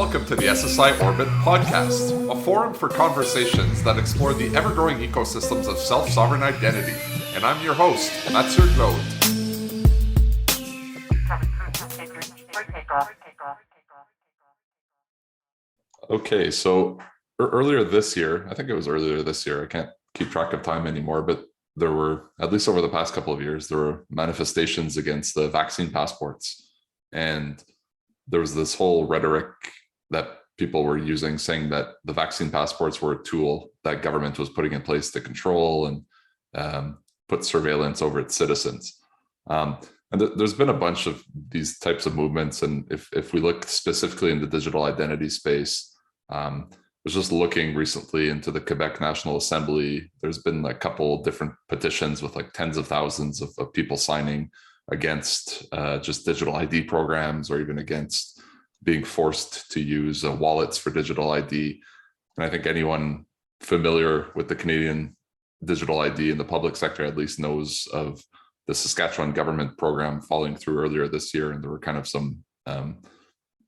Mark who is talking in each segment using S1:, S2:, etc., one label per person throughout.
S1: welcome to the SSI Orbit podcast, a forum for conversations that explore the ever-growing ecosystems of self-sovereign identity. And I'm your host, Mathieu Glaude. Okay, so earlier this year, I think it was earlier this year, I can't keep track of time anymore, but there were, at least over the past couple of years, there were manifestations against the vaccine passports. And there was this whole rhetoric that people were using, saying that the vaccine passports were a tool that government was putting in place to control and put surveillance over its citizens. And there's been a bunch of these types of movements. And if we look specifically in the digital identity space, I was just looking recently into the Quebec National Assembly. There's been a couple different petitions with like tens of thousands of people signing against just digital ID programs, or even against being forced to use wallets for digital ID. And I think anyone familiar with the Canadian digital ID in the public sector at least knows of the Saskatchewan government program falling through earlier this year. And there were kind of some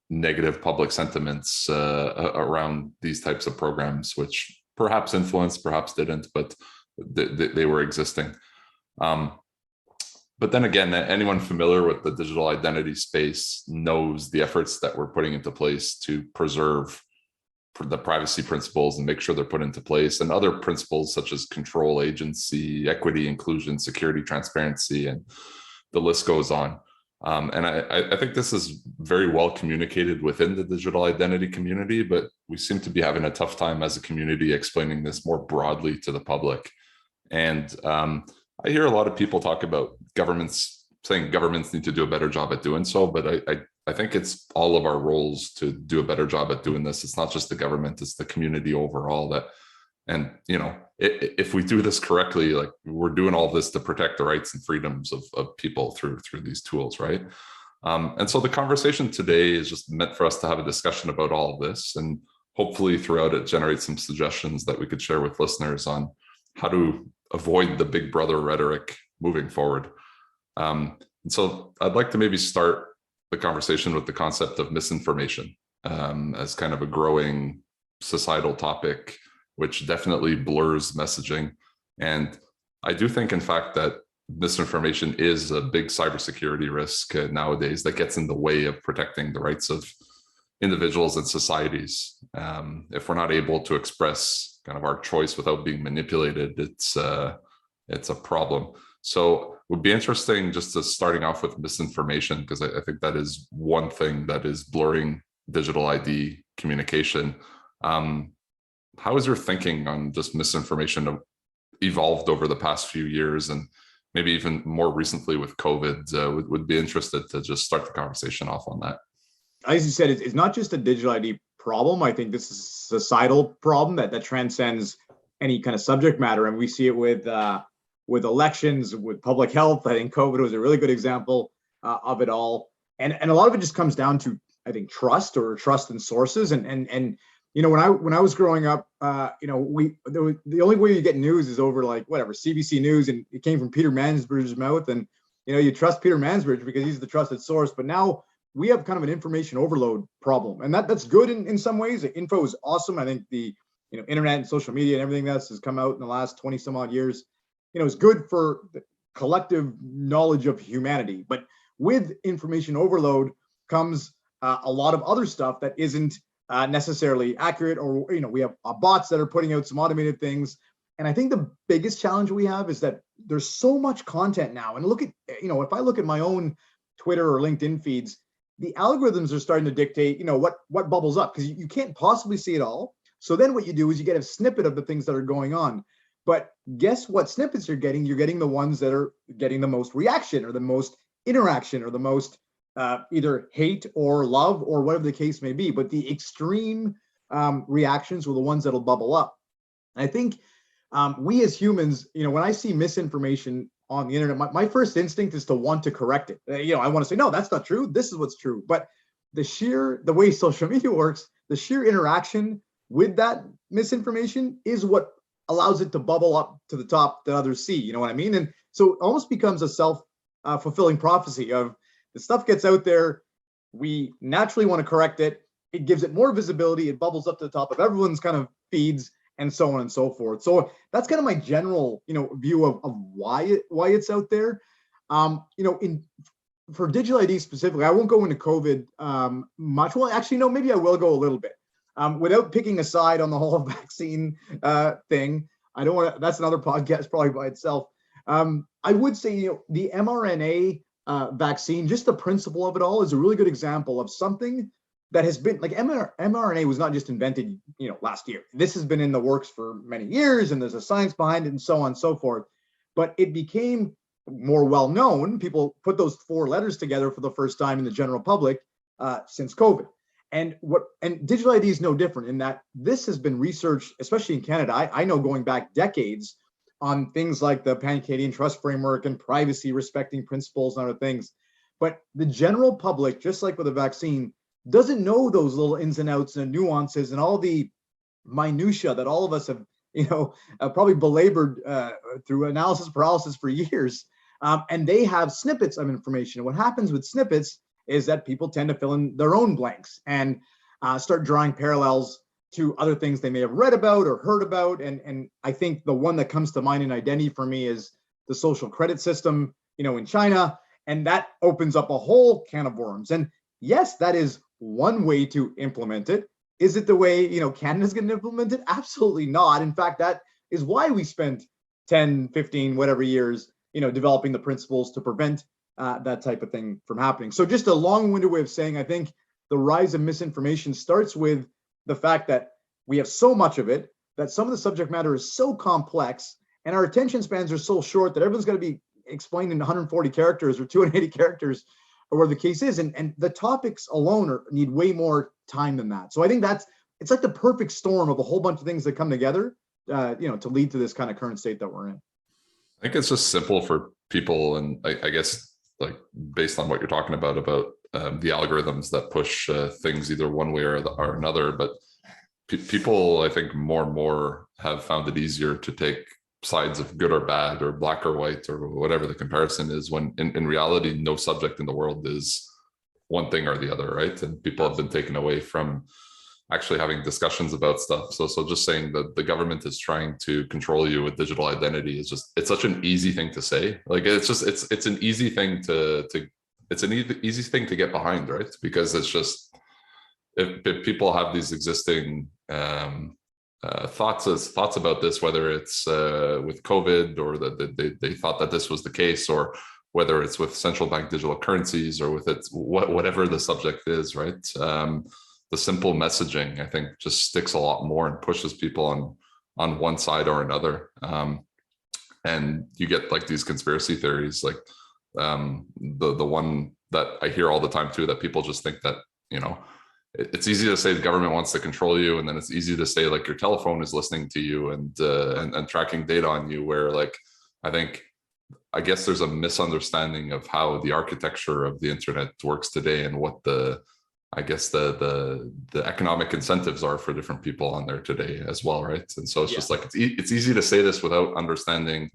S1: negative public sentiments around these types of programs, which perhaps influenced, perhaps didn't, but they were existing. But then again, anyone familiar with the digital identity space knows the efforts that we're putting into place to preserve the privacy principles and make sure they're put into place, and other principles such as control, agency, equity, inclusion, security, transparency, and the list goes on. And I think this is very well communicated within the digital identity community, but we seem to be having a tough time as a community explaining this more broadly to the public. And I hear a lot of people talk about governments, saying governments need to do a better job at doing so, but I think it's all of our roles to do a better job at doing this. It's not just the government, it's the community overall that, and you know, if we do this correctly, like we're doing all this to protect the rights and freedoms of people through these tools, right? And so the conversation today is just meant for us to have a discussion about all of this, and hopefully throughout it generate some suggestions that we could share with listeners on how to avoid the big brother rhetoric moving forward. And so I'd like to maybe start the conversation with the concept of misinformation as kind of a growing societal topic, which definitely blurs messaging. And I do think, in fact, that misinformation is a big cybersecurity risk nowadays that gets in the way of protecting the rights of individuals and societies. If we're not able to express kind of our choice without being manipulated, it's a problem. So it would be interesting just to starting off with misinformation, because I think that is one thing that is blurring digital ID communication. How has your thinking on just misinformation evolved over the past few years, and maybe even more recently with COVID? Would be interested to just start the conversation off on that.
S2: As you said, it's not just a digital ID problem. I think this is a societal problem that transcends any kind of subject matter, and we see it with elections, with public health. I think COVID was a really good example of it all, and a lot of it just comes down to, I think, trust in sources. And you know, when I was growing up, you know, the only way you get news is over like whatever CBC News, and it came from Peter Mansbridge's mouth, and you know, you trust Peter Mansbridge because he's the trusted source. But now we have kind of an information overload problem, and that's good in some ways. The info is awesome. I think the internet and social media and everything that has come out in the last 20 some odd years, is good for the collective knowledge of humanity. But with information overload comes a lot of other stuff that isn't necessarily accurate, or we have bots that are putting out some automated things. And I think the biggest challenge we have is that there's so much content now. And look at, if I look at my own Twitter or LinkedIn feeds, the algorithms are starting to dictate, what bubbles up, because you can't possibly see it all. So then what you do is you get a snippet of the things that are going on. But guess what snippets you're getting? You're getting the ones that are getting the most reaction, or the most interaction, or the most either hate or love, or whatever the case may be. But the extreme reactions were the ones that'll bubble up. And I think we as humans, when I see misinformation on the internet, my first instinct is to want to correct it. I want to say, no, that's not true. This is what's true. But the way social media works, the sheer interaction with that misinformation is what allows it to bubble up to the top that others see. You know what I mean? And so it almost becomes a self-fulfilling prophecy of the stuff gets out there. We naturally want to correct it. it gives it more visibility. It bubbles up to the top of everyone's kind of feeds, and so on and so forth. So that's kind of my general, view of why it's out there. For digital ID specifically, I won't go into COVID much. Well, actually, no, maybe I will go a little bit without picking a side on the whole vaccine thing. I don't want to. That's another podcast probably by itself. I would say, the mRNA vaccine, just the principle of it all, is a really good example of something that has been like mRNA was not just invented, last year. This has been in the works for many years, and there's a science behind it, and so on and so forth. But it became more well known. People put those 4 letters together for the first time in the general public since COVID. And digital ID is no different in that this has been researched, especially in Canada. I know going back decades on things like the Pan-Canadian Trust Framework and privacy respecting principles and other things. But the general public, just like with a vaccine, doesn't know those little ins and outs and nuances and all the minutia that all of us have, probably belabored through analysis paralysis for years. And they have snippets of information. What happens with snippets is that people tend to fill in their own blanks and start drawing parallels to other things they may have read about or heard about. And I think the one that comes to mind in identity for me is the social credit system, in China. And that opens up a whole can of worms. And yes, that is one way to implement it. Is it the way, Canada's going to implement it? Absolutely not. In fact, that is why we spent 10, 15, whatever years, developing the principles to prevent that type of thing from happening. So just a long-winded way of saying, I think the rise of misinformation starts with the fact that we have so much of it, that some of the subject matter is so complex, and our attention spans are so short that everyone's going to be explained in 140 characters or 280 characters, or where the case is. And the topics alone need way more time than that. So I think it's like the perfect storm of a whole bunch of things that come together, to lead to this kind of current state that we're in.
S1: I think it's just simple for people. And I guess, like, based on what you're talking about the algorithms that push things either one way or another, but people, I think, more and more have found it easier to take sides of good or bad or black or white or whatever the comparison is, when in reality, no subject in the world is one thing or the other, right? And people have been taken away from actually having discussions about stuff. So just saying that the government is trying to control you with digital identity is it's such an easy thing to say. Like, it's an easy thing easy thing to get behind, right? Because it's just, if people have these existing thoughts about this, whether it's with COVID, or that they thought that this was the case, or whether it's with central bank digital currencies, or with whatever the subject is, right? The simple messaging, I think, just sticks a lot more and pushes people on one side or another. And you get like these conspiracy theories, like the one that I hear all the time too, that people just think that, it's easy to say the government wants to control you, and then it's easy to say like your telephone is listening to you and tracking data on you, where, like, I guess there's a misunderstanding of how the architecture of the internet works today, and what the economic incentives are for different people on there today as well, right? And so it's just like, it's easy to say this without understanding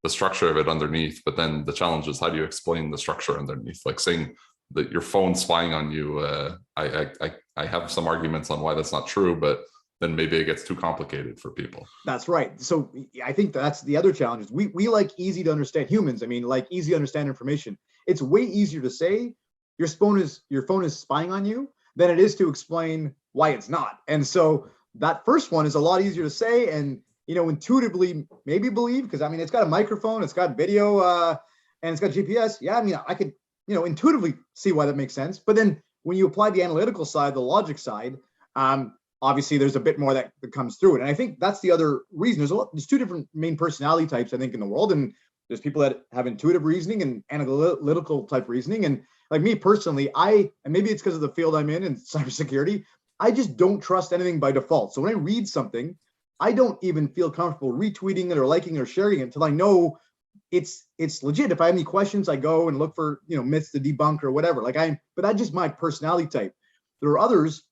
S1: the structure of it underneath, but then the challenge is, how do you explain the structure underneath? Like, saying that your phone's spying on you, I have some arguments on why that's not true, but then maybe it gets too complicated for people. That's right.
S2: So I think that's the other challenge. We like easy to understand, humans, like easy to understand information. It's way easier to say your phone is spying on you than it is to explain why it's not. And so that first one is a lot easier to say and, intuitively maybe believe, because it's got a microphone, it's got video, and it's got GPS. Yeah, I could, intuitively see why that makes sense. But then when you apply the analytical side, the logic side, obviously there's a bit more that comes through it. And I think that's the other reason. There's 2 different main personality types, I think, in the world. And there's people that have intuitive reasoning and analytical type reasoning. And like me personally, and maybe it's because of the field I'm in cybersecurity, I just don't trust anything by default. So when I read something, I don't even feel comfortable retweeting it or liking or sharing it until I know it's legit. If I have any questions, I go and look for, myths to debunk or whatever. But that's just my personality type. There are others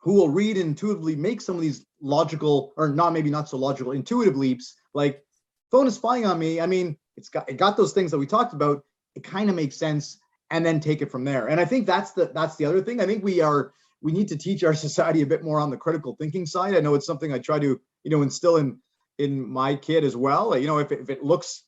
S2: who will read and intuitively make some of these logical, or maybe not so logical, intuitive leaps, like, phone is spying on me. It got those things that we talked about. It kind of makes sense, and then take it from there. And I think that's the other thing. I think we we need to teach our society a bit more on the critical thinking side. I know it's something I try to, instill in my kid as well. If it looks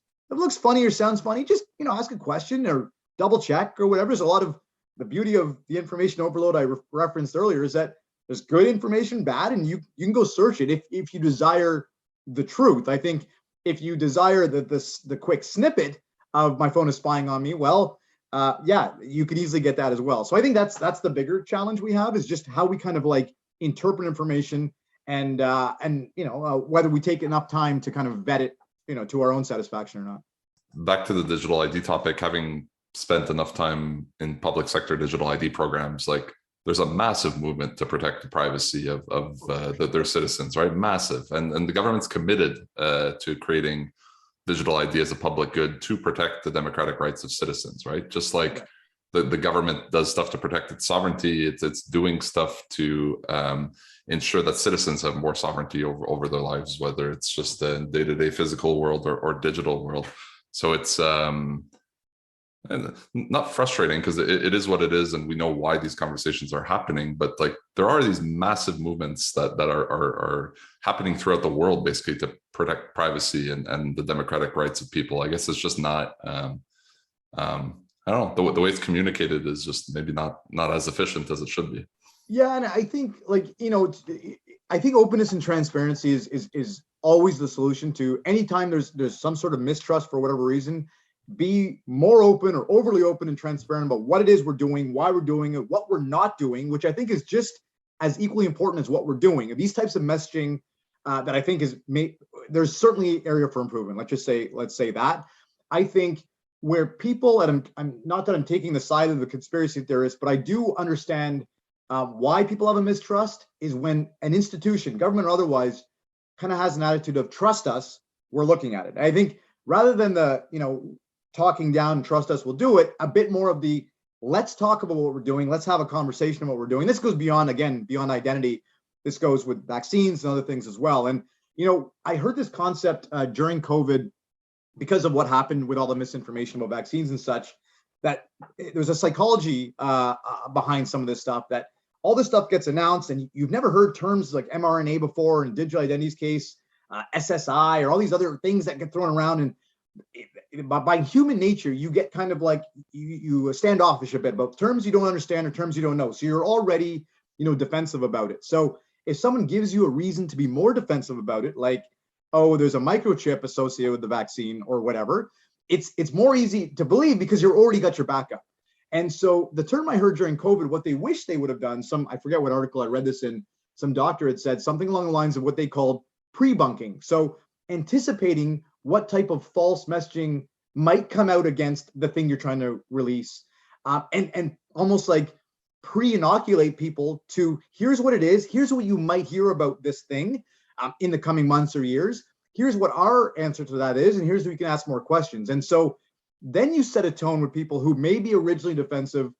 S2: funny or sounds funny, just, ask a question or double check or whatever. There's a lot of the beauty of the information overload I referenced earlier is that there's good information, bad, and you can go search it if you desire the truth. I think if you desire the quick snippet of my phone is spying on me, well, yeah, you could easily get that as well. So I think that's the bigger challenge we have, is just how we kind of like interpret information and whether we take enough time to kind of vet it, to our own satisfaction or not.
S1: Back to the digital ID topic, having spent enough time in public sector digital ID programs, like there's a massive movement to protect the privacy of their citizens, right? Massive. And the government's committed to creating digital ID as a public good to protect the democratic rights of citizens, right? Just like the government does stuff to protect its sovereignty, it's doing stuff to ensure that citizens have more sovereignty over their lives, whether it's just a day-to-day physical world or digital world. So it's and not frustrating, because it is what it is, and we know why these conversations are happening. But like, there are these massive movements that are happening throughout the world, basically, to protect privacy and the democratic rights of people. I guess it's just not. I don't know. The way it's communicated is just maybe not as efficient as it should be.
S2: Yeah, and I think I think openness and transparency is always the solution to anytime there's some sort of mistrust for whatever reason. Be more open or overly open and transparent about what it is we're doing, why we're doing it, what we're not doing, which I think is just as equally important as what we're doing. These types of messaging that I think there's certainly area for improvement. Let's say that. I think where people, and I'm not that I'm taking the side of the conspiracy theorists, but I do understand why people have a mistrust, is when an institution, government or otherwise, kind of has an attitude of trust us, we're looking at it. I think rather than the, talking down, trust us, we'll do it, a bit more of the, let's talk about what we're doing. Let's have a conversation about what we're doing. This goes beyond identity. This goes with vaccines and other things as well. And, I heard this concept during COVID, because of what happened with all the misinformation about vaccines and such, that there's a psychology behind some of this stuff, that all this stuff gets announced and you've never heard terms like mRNA before, in digital identity's case, SSI, or all these other things that get thrown around. And by human nature, you get kind of like you standoffish a bit about terms you don't understand or terms you don't know. So you're already, defensive about it. So if someone gives you a reason to be more defensive about it, like, oh, there's a microchip associated with the vaccine or whatever, it's more easy to believe because you're already got your backup. And so the term I heard during COVID, what they wish they would have done, I forget what article I read this in, some doctor had said something along the lines of what they called pre-bunking. So anticipating what type of false messaging might come out against the thing you're trying to release, and almost like pre-inoculate people to, here's what it is, here's what you might hear about this thing in the coming months or years, here's what our answer to that is, and here's where you can ask more questions. And so then you set a tone with people who may be originally defensive.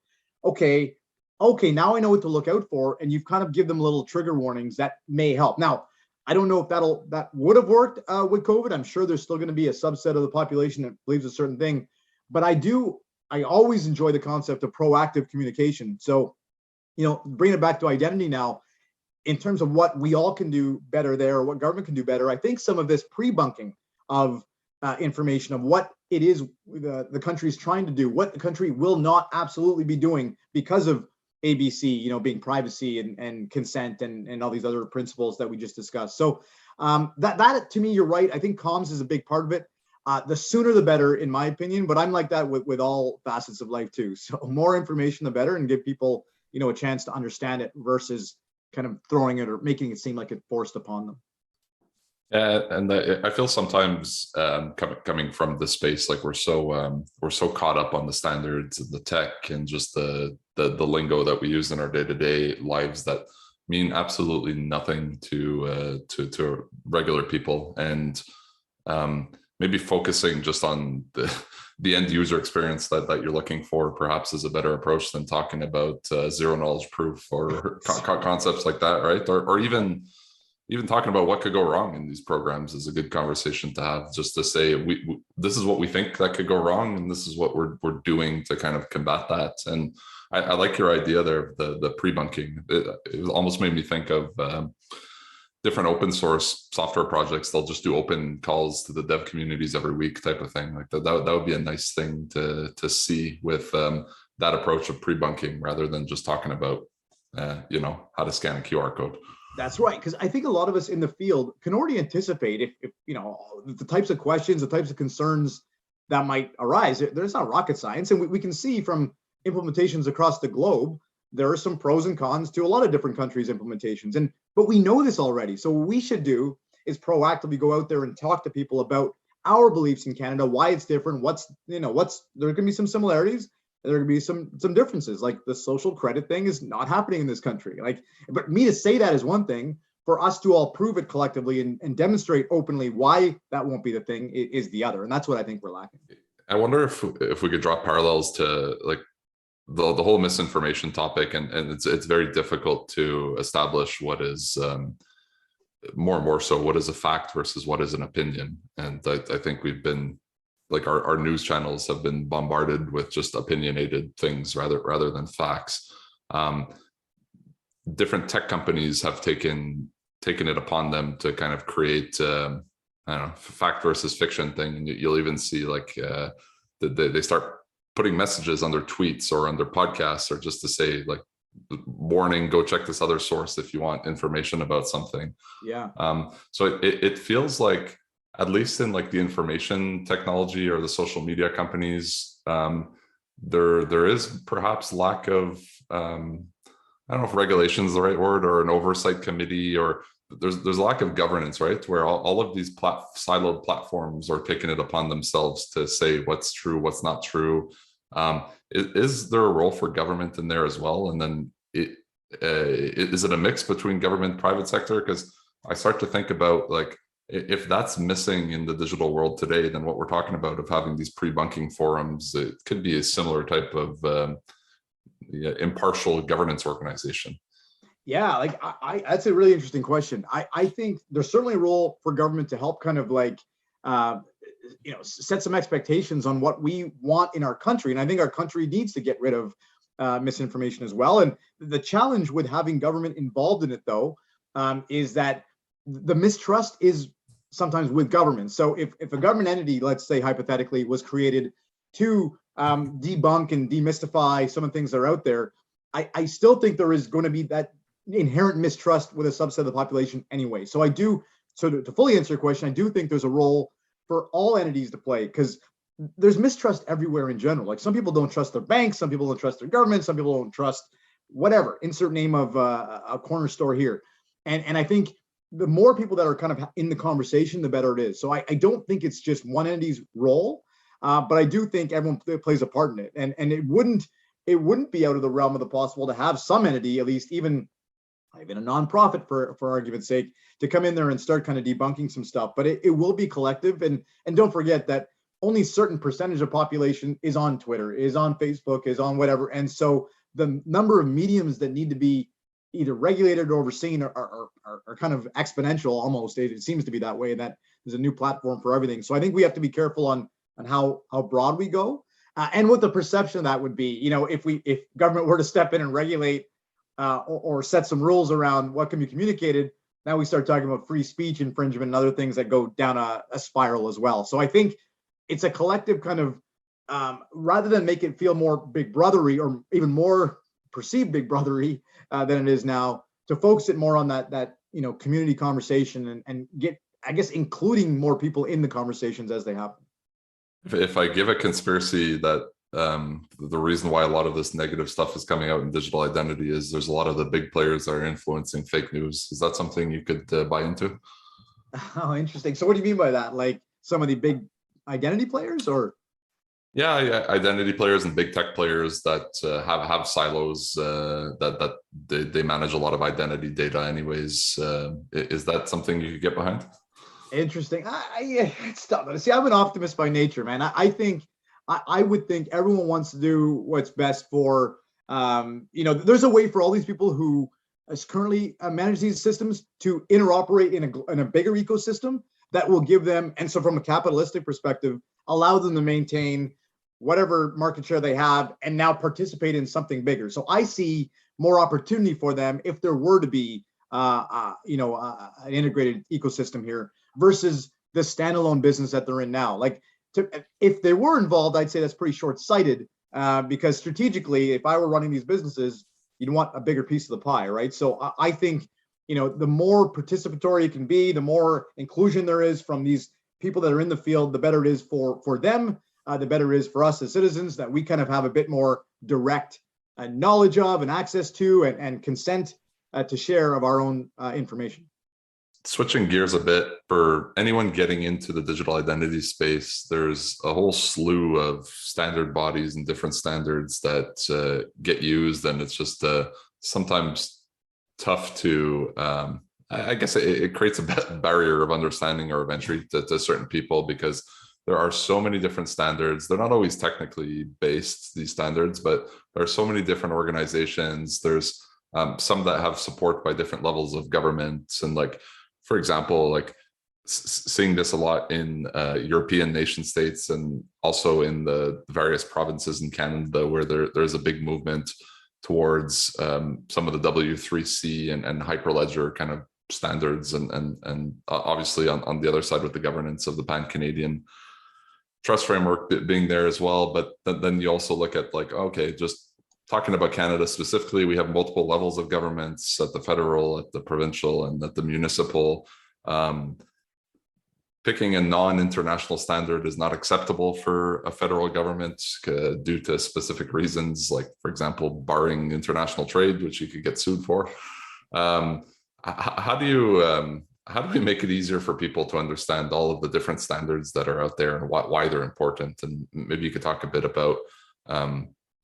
S2: Okay, now I know what to look out for, and you've kind of give them little trigger warnings that may help. Now, I don't know if that would have worked with COVID. I'm sure there's still going to be a subset of the population that believes a certain thing, but I always enjoy the concept of proactive communication. So, bringing it back to identity now, in terms of what we all can do better there, or what government can do better, I think some of this pre-bunking of information of what it is the country is trying to do, what the country will not absolutely be doing because of ABC, being privacy and consent and all these other principles that we just discussed. So that to me, you're right. I think comms is a big part of it. The sooner the better, in my opinion, but I'm like that with all facets of life too. So more information, the better, and give people, a chance to understand it versus kind of throwing it or making it seem like it's forced upon them.
S1: And I feel sometimes coming from this space, like we're so caught up on the standards and the tech and just the lingo that we use in our day-to-day lives that mean absolutely nothing to regular people, and maybe focusing just on the end user experience that you're looking for perhaps is a better approach than talking about zero knowledge proof or concepts like that, right? Or even talking about what could go wrong in these programs is a good conversation to have, just to say this is what we think that could go wrong, and this is what we're doing to kind of combat that. And I like your idea there, the pre-bunking. It almost made me think of different open source software projects. They'll just do open calls to the dev communities every week, type of thing. Like that would be a nice thing to see with that approach of pre-bunking, rather than just talking about how to scan a QR code.
S2: That's right, because I think a lot of us in the field can already anticipate if the types of questions, the types of concerns that might arise. There's not rocket science, and we can see from implementations across the globe, there are some pros and cons to a lot of different countries' implementations, but we know this already. So what we should do is proactively go out there and talk to people about our beliefs in Canada, why it's different, there can be some similarities. There are going to be some differences, like the social credit thing is not happening in this country. But me to say that is one thing. For us to all prove it collectively and demonstrate openly why that won't be the thing is the other. And that's what I think we're lacking.
S1: I wonder if we could draw parallels to like the whole misinformation topic, and it's very difficult to establish what is more and more so what is a fact versus what is an opinion. And I think we've been, like, our news channels have been bombarded with just opinionated things rather than facts. Different tech companies have taken it upon them to kind of create I don't know, fact versus fiction thing. And you'll even see like they start putting messages on their tweets or on their podcasts, or just to say like, warning, go check this other source if you want information about something.
S2: Yeah.
S1: So it feels like, at least in like the information technology or the social media companies, there is perhaps lack of, I don't know if regulation is the right word, or an oversight committee, or there's a lack of governance, right? Where all of these siloed platforms are taking it upon themselves to say what's true, what's not true. Is there a role for government in there as well? And then is it a mix between government, private sector? Because I start to think about, like, if that's missing in the digital world today, then what we're talking about of having these pre-bunking forums, it could be a similar type of impartial governance organization.
S2: Yeah, like that's a really interesting question. I think there's certainly a role for government to help kind of like, set some expectations on what we want in our country. And I think our country needs to get rid of misinformation as well. And the challenge with having government involved in it, though, is that the mistrust is sometimes with government. So if a government entity, let's say hypothetically, was created to debunk and demystify some of the things that are out there, I still think there is going to be that inherent mistrust with a subset of the population anyway. So to fully answer your question, I do think there's a role for all entities to play, because there's mistrust everywhere in general. Like, some people don't trust their banks, some people don't trust their government, some people don't trust whatever, insert name of a corner store here. And I think the more people that are kind of in the conversation, the better it is. So I don't think it's just one entity's role, but I do think everyone plays a part in it. And it wouldn't be out of the realm of the possible to have some entity, at least even a nonprofit for argument's sake, to come in there and start kind of debunking some stuff. But it will be collective. And don't forget that only certain percentage of population is on Twitter, is on Facebook, is on whatever. And so the number of mediums that need to be either regulated or overseen are kind of exponential almost. It seems to be that way, that there's a new platform for everything. So I think we have to be careful on how broad we go, and what the perception of that would be. If government were to step in and regulate or set some rules around what can be communicated, now we start talking about free speech infringement and other things that go down a spiral as well. So I think it's a collective kind of, rather than make it feel more big brothery, or even more perceived big brothery than it is now, to focus it more on that community conversation and get, I guess, including more people in the conversations as they happen.
S1: If I give a conspiracy that the reason why a lot of this negative stuff is coming out in digital identity is there's a lot of the big players that are influencing fake news, is that something you could buy into?
S2: Oh, interesting. So what do you mean by that? Like some of the big identity players, or? Yeah,
S1: identity players and big tech players that have silos that they manage a lot of identity data anyways. Is that something you could get behind?
S2: Interesting. It's tough. See, I'm an optimist by nature, man. I think I would think everyone wants to do what's best for, there's a way for all these people who currently manage these systems to interoperate in a bigger ecosystem that will give them. And so from a capitalistic perspective, allow them to maintain whatever market share they have and now participate in something bigger. So I see more opportunity for them if there were to be an integrated ecosystem here versus the standalone business that they're in now. Like, if they were involved, I'd say that's pretty short-sighted because strategically, if I were running these businesses, you'd want a bigger piece of the pie, right? So I think, the more participatory it can be, the more inclusion there is from these people that are in the field, the better it is for them, the better it is for us as citizens, that we kind of have a bit more direct knowledge of and access to and consent to share of our own information.
S1: Switching gears a bit, for anyone getting into the digital identity space, there's a whole slew of standard bodies and different standards that get used, and it's just sometimes tough to, I guess it creates a barrier of understanding or of entry to certain people, because there are so many different standards. They're not always technically based, these standards, but there are so many different organizations. There's some that have support by different levels of governments, and like, for example, like seeing this a lot in European nation states and also in the various provinces in Canada, where there's a big movement towards some of the W3C and Hyperledger kind of standards, and obviously on the other side with the governance of the Pan-Canadian trust framework being there as well. But then you also look at like, okay, just talking about Canada specifically, we have multiple levels of governments at the federal, at the provincial, and at the municipal. Picking a non-international standard is not acceptable for a federal government due to specific reasons, like, for example, barring international trade, which you could get sued for. How do we make it easier for people to understand all of the different standards that are out there and why they're important? And maybe you could talk a bit about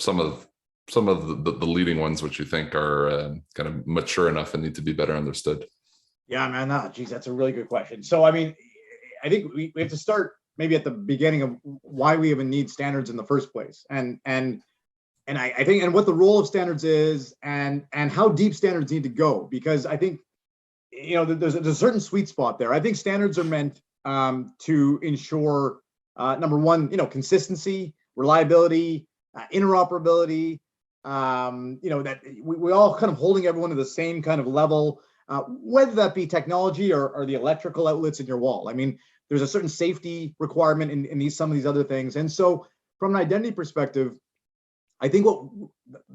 S1: some of the leading ones, which you think are kind of mature enough and need to be better understood.
S2: Yeah, man, geez, that's a really good question. So, I mean, I think we have to start maybe at the beginning of why we even need standards in the first place, and I think, and what the role of standards is, and how deep standards need to go, because I think, there's a certain sweet spot there. I think standards are meant to ensure number one, consistency, reliability, interoperability. That we all kind of holding everyone to the same kind of level, whether that be technology or the electrical outlets in your wall. I mean, there's a certain safety requirement in some of these other things. And so from an identity perspective, I think what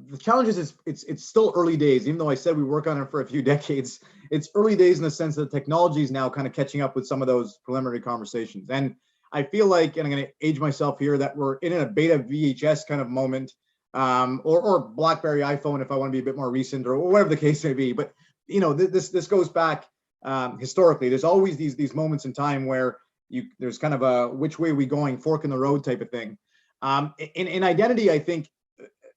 S2: the challenge is it's still early days, even though I said we work on it for a few decades. It's early days in the sense that technology is now kind of catching up with some of those preliminary conversations. And I feel like, and I'm going to age myself here, that we're in a beta VHS kind of moment, or BlackBerry iPhone, if I want to be a bit more recent, or whatever the case may be. But this goes back historically. There's always these moments in time where there's kind of a which way are we going, fork in the road type of thing. In identity, I think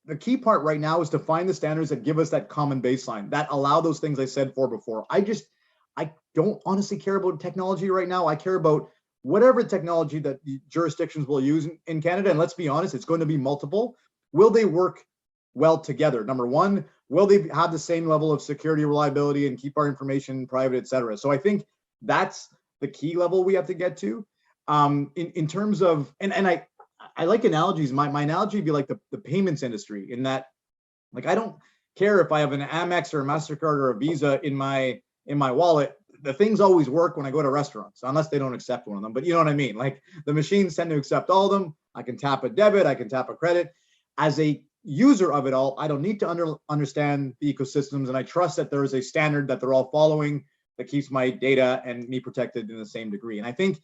S2: the key part right now is to find the standards that give us that common baseline, that allow those things I said before. I don't honestly care about technology right now. I care about whatever technology that the jurisdictions will use in Canada. And let's be honest, it's going to be multiple. Will they work well together? Number one, will they have the same level of security, reliability, and keep our information private, et cetera? So I think that's the key level we have to get to. In terms of, and I like analogies. My analogy would be like the payments industry, in that, like, I don't care if I have an Amex or a MasterCard or a Visa in my wallet. The things always work when I go to restaurants, unless they don't accept one of them. But you know what I mean? Like, the machines tend to accept all of them. I can tap a debit, I can tap a credit. As a user of it all, I don't need to understand the ecosystems, and I trust that there is a standard that they're all following that keeps my data and me protected in the same degree. And I think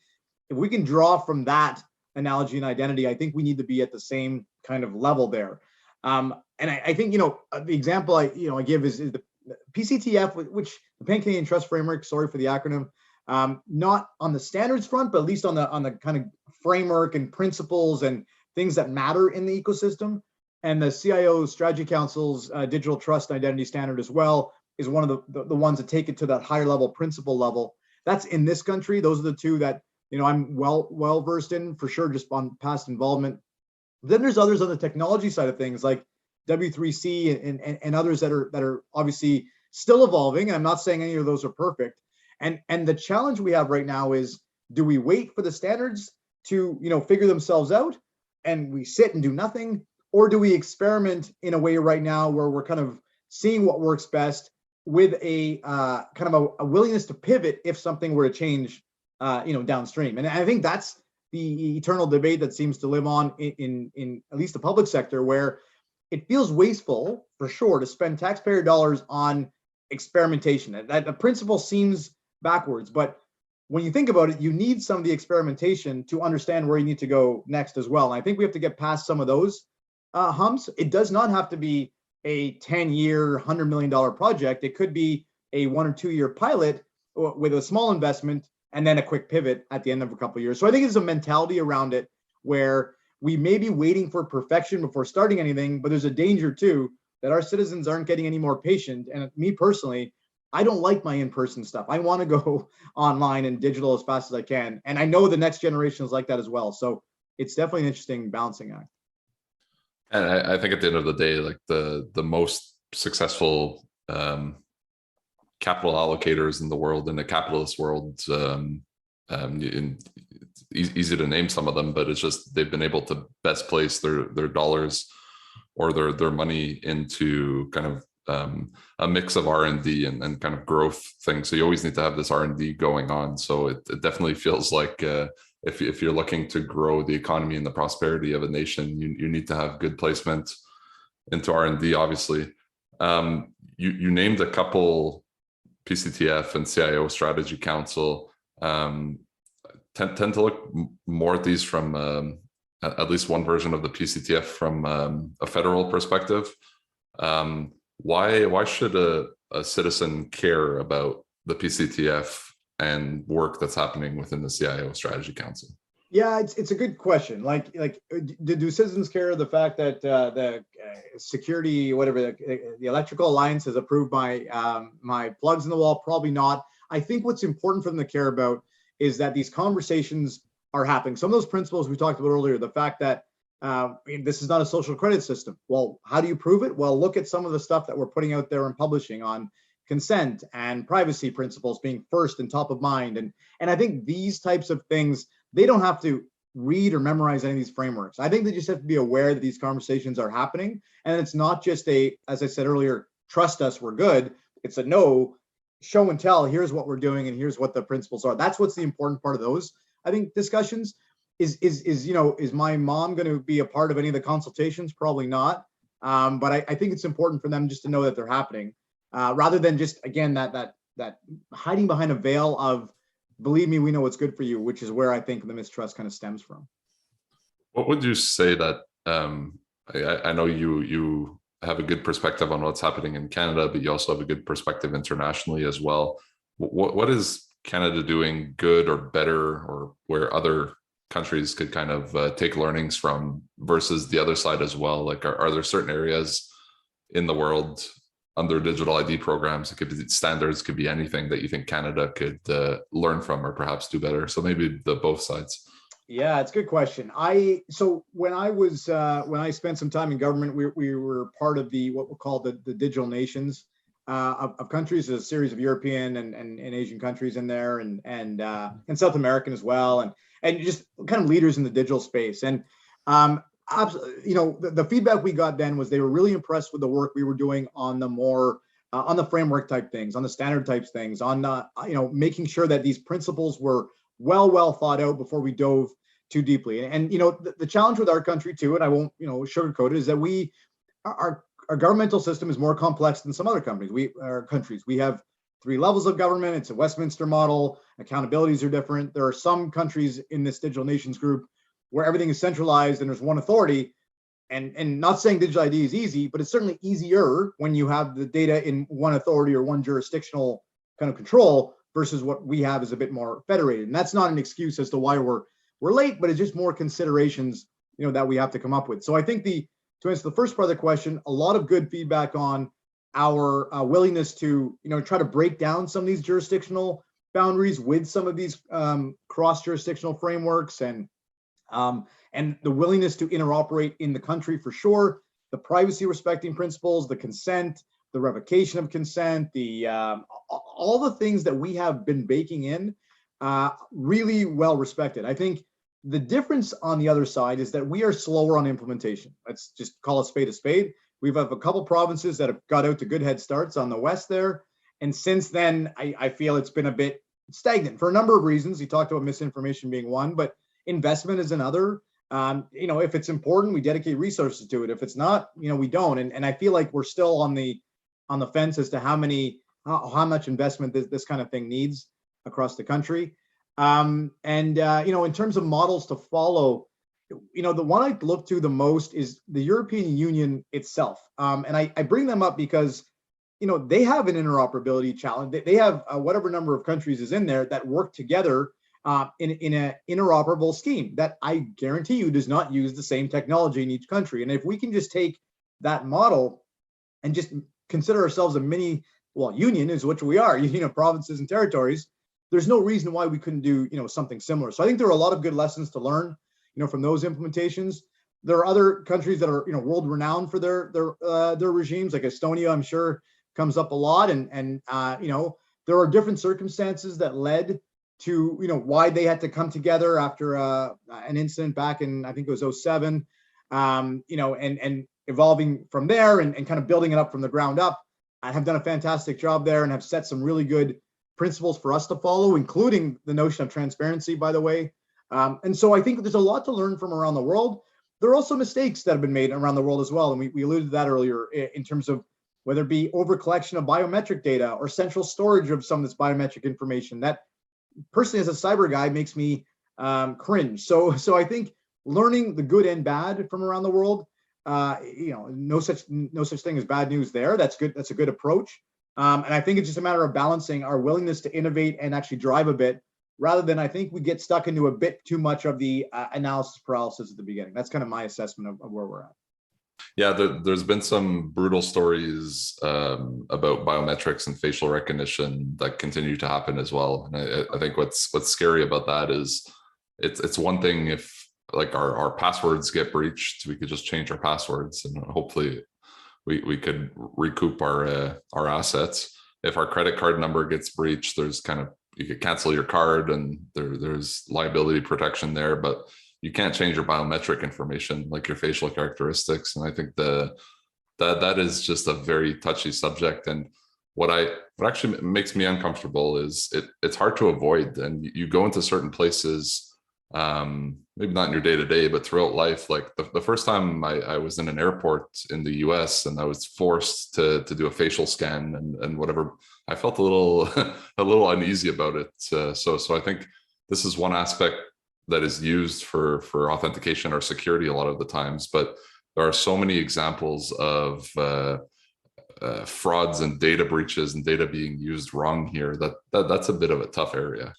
S2: if we can draw from that analogy and identity, I think we need to be at the same kind of level there. And I think, the example I give is the PCTF, which the Pan-Canadian Trust Framework, sorry for the acronym, not on the standards front, but at least on the kind of framework and principles and things that matter in the ecosystem. And the CIO Strategy Council's Digital Trust Identity Standard as well is one of the ones that take it to that higher level principle level. That's in this country. Those are the two that I'm well versed in, for sure, just on past involvement. Then there's others on the technology side of things, like W3C and others that are obviously still evolving. And I'm not saying any of those are perfect. And the challenge we have right now is, do we wait for the standards to, figure themselves out and we sit and do nothing? Or do we experiment in a way right now where we're kind of seeing what works best with a kind of a willingness to pivot if something were to change, downstream? And I think that's the eternal debate that seems to live on in at least the public sector, where it feels wasteful for sure to spend taxpayer dollars on experimentation. That the principle seems backwards, but when you think about it, you need some of the experimentation to understand where you need to go next as well. And I think we have to get past some of those humps. It does not have to be a 10-year, $100 million project. It could be a 1 or 2 year pilot with a small investment and then a quick pivot at the end of a couple of years. So I think there's a mentality around it where we may be waiting for perfection before starting anything, but there's a danger too that our citizens aren't getting any more patient. And me personally, I don't like my in-person stuff. I want to go online and digital as fast as I can. And I know the next generation is like that as well. So it's definitely an interesting balancing act.
S1: And I think at the end of the day, like the most successful capital allocators in the world, in the capitalist world, it's easy to name some of them, but it's just they've been able to best place their dollars or their money into kind of a mix of R&D and kind of growth things. So you always need to have this R&D going on. So it definitely feels like if you're looking to grow the economy and the prosperity of a nation, you need to have good placement into R&D, obviously. You named a couple, PCTF and CIO Strategy Council, tend to look more at these from at least one version of the PCTF from a federal perspective. Why should a citizen care about the PCTF and work that's happening within the CIO Strategy Council?
S2: Yeah, it's a good question. Like, do citizens care the fact that the security, whatever, the Electrical Alliance has approved my plugs in the wall? Probably not. I think what's important for them to care about is that these conversations are happening. Some of those principles we talked about earlier, the fact that this is not a social credit system. Well, how do you prove it? Well, look at some of the stuff that we're putting out there and publishing on consent and privacy principles being first and top of mind. And I think these types of things, they don't have to read or memorize any of these frameworks. I think they just have to be aware that these conversations are happening. And it's not just as I said earlier, trust us, we're good. It's a no, show and tell, here's what we're doing and here's what the principles are. That's what's the important part of those, I think, discussions. Is my mom going to be a part of any of the consultations? Probably not. But I think it's important for them just to know that they're happening, rather than just, again, that hiding behind a veil of, believe me, we know what's good for you, which is where I think the mistrust kind of stems from.
S1: What would you say that, I know you have a good perspective on what's happening in Canada, but you also have a good perspective internationally as well. What is Canada doing good or better, or where other countries could kind of take learnings from versus the other side as well? Like, are there certain areas in the world under digital ID programs, it could be standards, could be anything that you think Canada could learn from or perhaps do better? So maybe both sides.
S2: Yeah, it's a good question. So when I spent some time in government, we were part of what we call the digital nations of countries. There's a series of European and Asian countries in there, and South American as well, and just kind of leaders in the digital space. And the feedback we got then was they were really impressed with the work we were doing on the more on the framework type things, on the standard types things, on making sure that these principles were well thought out before we dove too deeply. And the challenge with our country too, and I won't sugarcoat it, is that our governmental system is more complex than some other countries. We have 3 levels of government. It's a Westminster model. Accountabilities are different. There are some countries in this digital nations group where everything is centralized and there's one authority. And not saying digital ID is easy, but it's certainly easier when you have the data in one authority or one jurisdictional kind of control versus what we have is a bit more federated. And that's not an excuse as to why we're late, but it's just more considerations, that we have to come up with. So I think to answer the first part of the question, a lot of good feedback on our willingness to, try to break down some of these jurisdictional boundaries with some of these cross-jurisdictional frameworks and the willingness to interoperate in the country for sure. The privacy respecting principles, the consent, the revocation of consent, all the things that we have been baking in, really well respected. I think The difference on the other side is that we are slower on implementation. Let's just call a spade a spade. We've have a couple provinces that have got out to good head starts on the west there. And since then, I feel it's been a bit stagnant for a number of reasons. You talked about misinformation being one, but investment is another. If it's important, we dedicate resources to it. If it's not, we don't. And I feel like we're still on the fence as to how much investment this kind of thing needs across the country. In terms of models to follow, the one I look to the most is the European Union itself. And I bring them up because, they have an interoperability challenge. They have whatever number of countries is in there that work together in an interoperable scheme that I guarantee you does not use the same technology in each country. And if we can just take that model and just consider ourselves a mini, union is what we are, provinces and territories, there's no reason why we couldn't do, something similar. So I think there are a lot of good lessons to learn, from those implementations. There are other countries that are, world renowned for their regimes, like Estonia, I'm sure comes up a lot. And there are different circumstances that led to, why they had to come together after an incident back in, I think it was 2007, and evolving from there and kind of building it up from the ground up. I have done a fantastic job there and have set some really good principles for us to follow, including the notion of transparency, by the way. And so I think there's a lot to learn from around the world. There are also mistakes that have been made around the world as well. And we alluded to that earlier in terms of whether it be over collection of biometric data or central storage of some of this biometric information. That personally, as a cyber guy, makes me cringe. So I think learning the good and bad from around the world, no such thing as bad news there. That's good. That's a good approach. And I think it's just a matter of balancing our willingness to innovate and actually drive a bit, rather than I think we get stuck into a bit too much of the analysis paralysis at the beginning. That's kind of my assessment of where we're at.
S1: Yeah, there's been some brutal stories about biometrics and facial recognition that continue to happen as well. And I think what's scary about that is it's one thing if like our passwords get breached, we could just change our passwords and hopefully we could recoup our assets. If our credit card number gets breached, there's you could cancel your card and there's liability protection there, but you can't change your biometric information like your facial characteristics. And I think that is just a very touchy subject. And what actually makes me uncomfortable is it's hard to avoid. And you go into certain places, maybe not in your day-to-day, but throughout life. Like the first time I was in an airport in the US and I was forced to do a facial scan and whatever, I felt a little uneasy about it. So I think this is one aspect that is used for authentication or security a lot of the times, but there are so many examples of frauds and data breaches and data being used wrong here that's a bit of a tough area.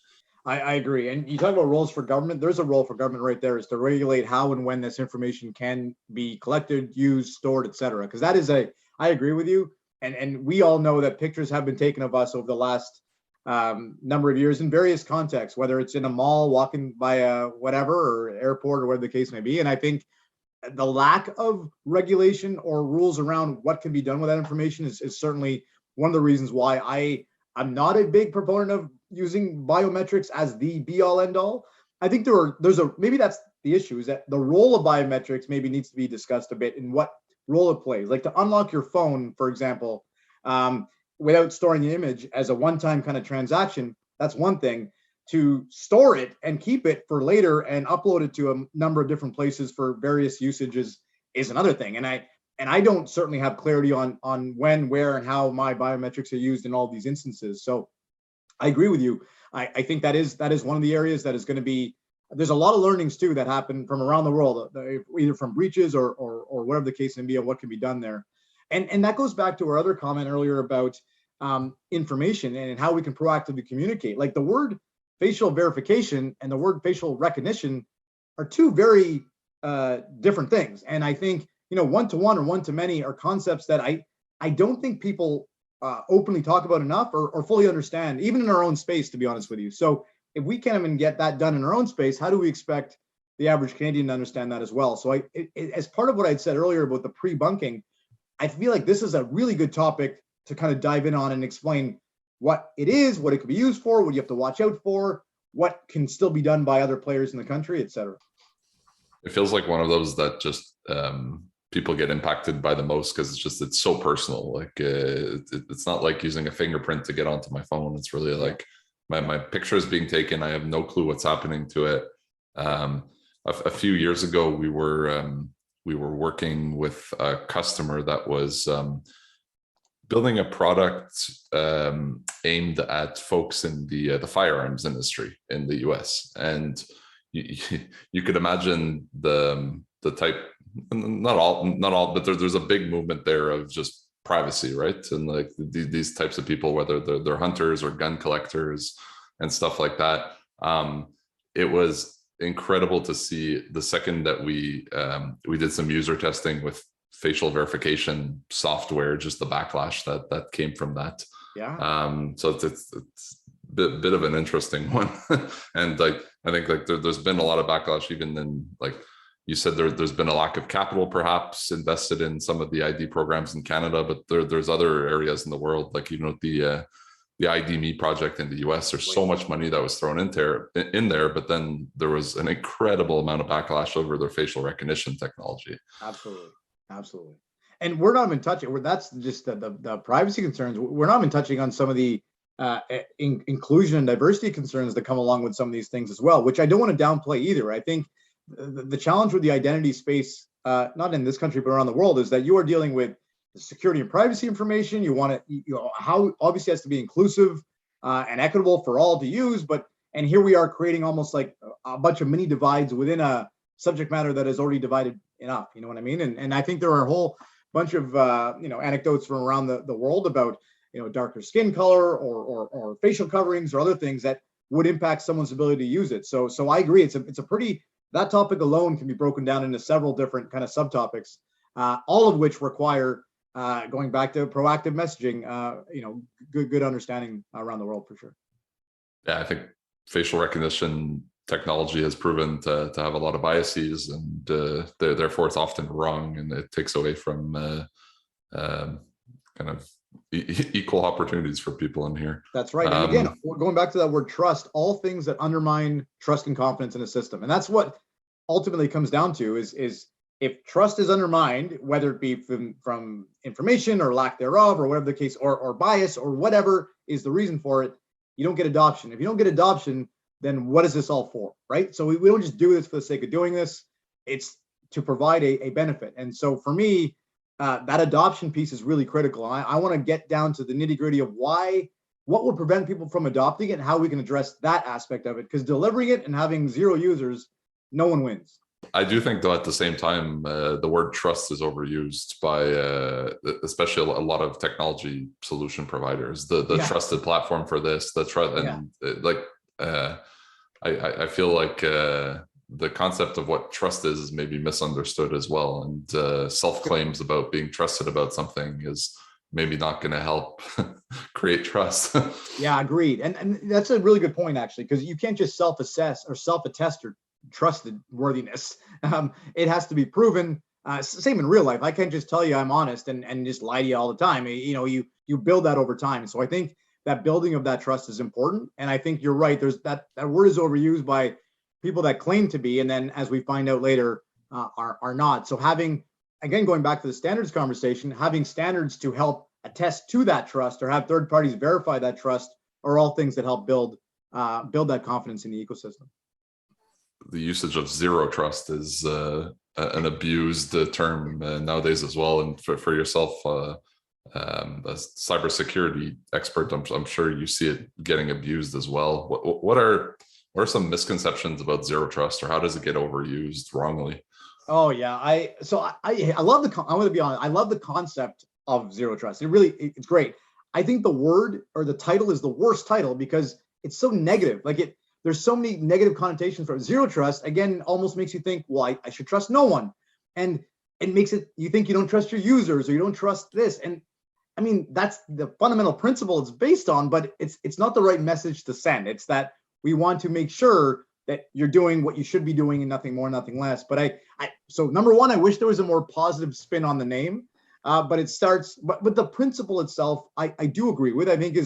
S2: I agree. And you talk about roles for government. There's a role for government right there, is to regulate how and when this information can be collected, used, stored, et cetera. Because that is I agree with you. And we all know that pictures have been taken of us over the last number of years in various contexts, whether it's in a mall, walking by a whatever, or airport, or whatever the case may be. And I think the lack of regulation or rules around what can be done with that information is certainly one of the reasons why I'm not a big proponent of using biometrics as the be all end all. I think maybe that's the issue, is that the role of biometrics maybe needs to be discussed a bit in what role it plays. Like to unlock your phone, for example, without storing the image as a one-time kind of transaction, that's one thing. To store it and keep it for later and upload it to a number of different places for various usages is another thing. And I don't certainly have clarity on when, where, and how my biometrics are used in all these instances. So I agree with you. I think that is one of the areas that is going to be, there's a lot of learnings too that happen from around the world, either from breaches or whatever the case may be, of what can be done there. And that goes back to our other comment earlier about information and how we can proactively communicate. Like the word facial verification and the word facial recognition are two very different things. And I think, one-to-one or one-to-many are concepts that I don't think people openly talk about enough or fully understand, even in our own space, to be honest with you. So if we can't even get that done in our own space, how do we expect the average Canadian to understand that as well? So as part of what I'd said earlier about the pre-bunking, I feel like this is a really good topic to kind of dive in on and explain what it is, what it could be used for, what you have to watch out for, what can still be done by other players in the country, et cetera.
S1: It feels like one of those that just people get impacted by the most because it's so personal. Like it's not like using a fingerprint to get onto my phone. It's really like my picture is being taken. I have no clue what's happening to it. A few years ago, we were working with a customer that was building a product aimed at folks in the firearms industry in the US, and you could imagine the type, not all, but there's a big movement there of just privacy, right? And like these types of people, whether they're hunters or gun collectors and stuff like that. It was incredible to see the second that we did some user testing with facial verification software, just the backlash that came from that. So it's bit of an interesting one. And like I think like there's been a lot of backlash, even in, like you said, there's been a lack of capital perhaps invested in some of the ID programs in Canada, but there's other areas in the world, like, you know, the ID.me project in the US. There's so much money that was thrown in there, but then there was an incredible amount of backlash over their facial recognition technology.
S2: Absolutely. And we're not even touching, that's just the privacy concerns. We're not even touching on some of the inclusion and diversity concerns that come along with some of these things as well, which I don't want to downplay either. I think the challenge with the identity space, not in this country, but around the world, is that you are dealing with the security and privacy information. You want it, how obviously has to be inclusive and equitable for all to use, and here we are creating almost like a bunch of mini divides within a subject matter that is already divided enough. You know what I mean? And I think there are a whole bunch of anecdotes from around the world about darker skin color or facial coverings or other things that would impact someone's ability to use it. So I agree. It's a pretty, that topic alone can be broken down into several different kind of subtopics, all of which require going back to proactive messaging, good understanding around the world for sure.
S1: Yeah, I think facial recognition technology has proven to have a lot of biases, and therefore it's often wrong, and it takes away from kind of equal opportunities for people in here.
S2: That's right. And again, going back to that word trust, all things that undermine trust and confidence in a system. And that's what ultimately comes down to is if trust is undermined, whether it be from information or lack thereof, or whatever the case, or bias, or whatever is the reason for it, you don't get adoption. If you don't get adoption, then what is this all for, right? So we don't just do this for the sake of doing this. It's to provide a benefit. And so for me, that adoption piece is really critical. I want to get down to the nitty gritty of what would prevent people from adopting it and how we can address that aspect of it. Because delivering it and having zero users, no one wins.
S1: I do think, though, at the same time, the word trust is overused by especially a lot of technology solution providers. The trusted platform for this, the trust, and I feel like the concept of what trust is maybe misunderstood as well, and self-claims about being trusted about something is maybe not going to help create trust.
S2: Yeah, agreed. And that's a really good point, actually, because you can't just self-assess or self-attest your trusted worthiness. It has to be proven. Same in real life. I can't just tell you I'm honest and just lie to you all the time. You build that over time. So I think that building of that trust is important. And I think you're right. There's that word is overused by people that claim to be, and then as we find out later, are not. So again, going back to the standards conversation, having standards to help attest to that trust or have third parties verify that trust are all things that help build that confidence in the ecosystem.
S1: The usage of zero trust is an abused term nowadays as well. And for yourself, as cybersecurity expert, I'm sure you see it getting abused as well. What are some misconceptions about zero trust, or how does it get overused wrongly?
S2: Oh yeah, I love I'm going to be honest. I love the concept of zero trust. It's great. I think the word or the title is the worst title because it's so negative. Like there's so many negative connotations from zero trust. Again, almost makes you think, well, I should trust no one, and it makes it you think you don't trust your users or you don't trust this. And I mean, that's the fundamental principle it's based on, but it's not the right message to send. It's that we want to make sure that you're doing what you should be doing and nothing more, nothing less. But so number one, I wish there was a more positive spin on the name, but it starts, but the principle itself, I do agree with. I think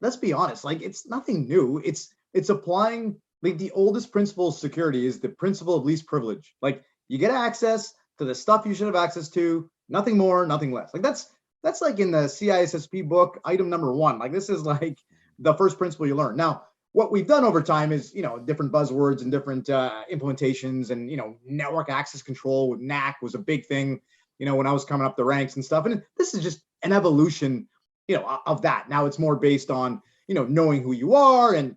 S2: let's be honest, like it's nothing new. It's it's applying like the oldest principle of security is the principle of least privilege. Like you get access to the stuff you should have access to, nothing more, nothing less. Like that's like in the CISSP book, item number 1. Like this is like the first principle you learn. Now, what we've done over time is, different buzzwords and different implementations, and, network access control with NAC was a big thing, when I was coming up the ranks and stuff. And this is just an evolution, of that. Now it's more based on, knowing who you are and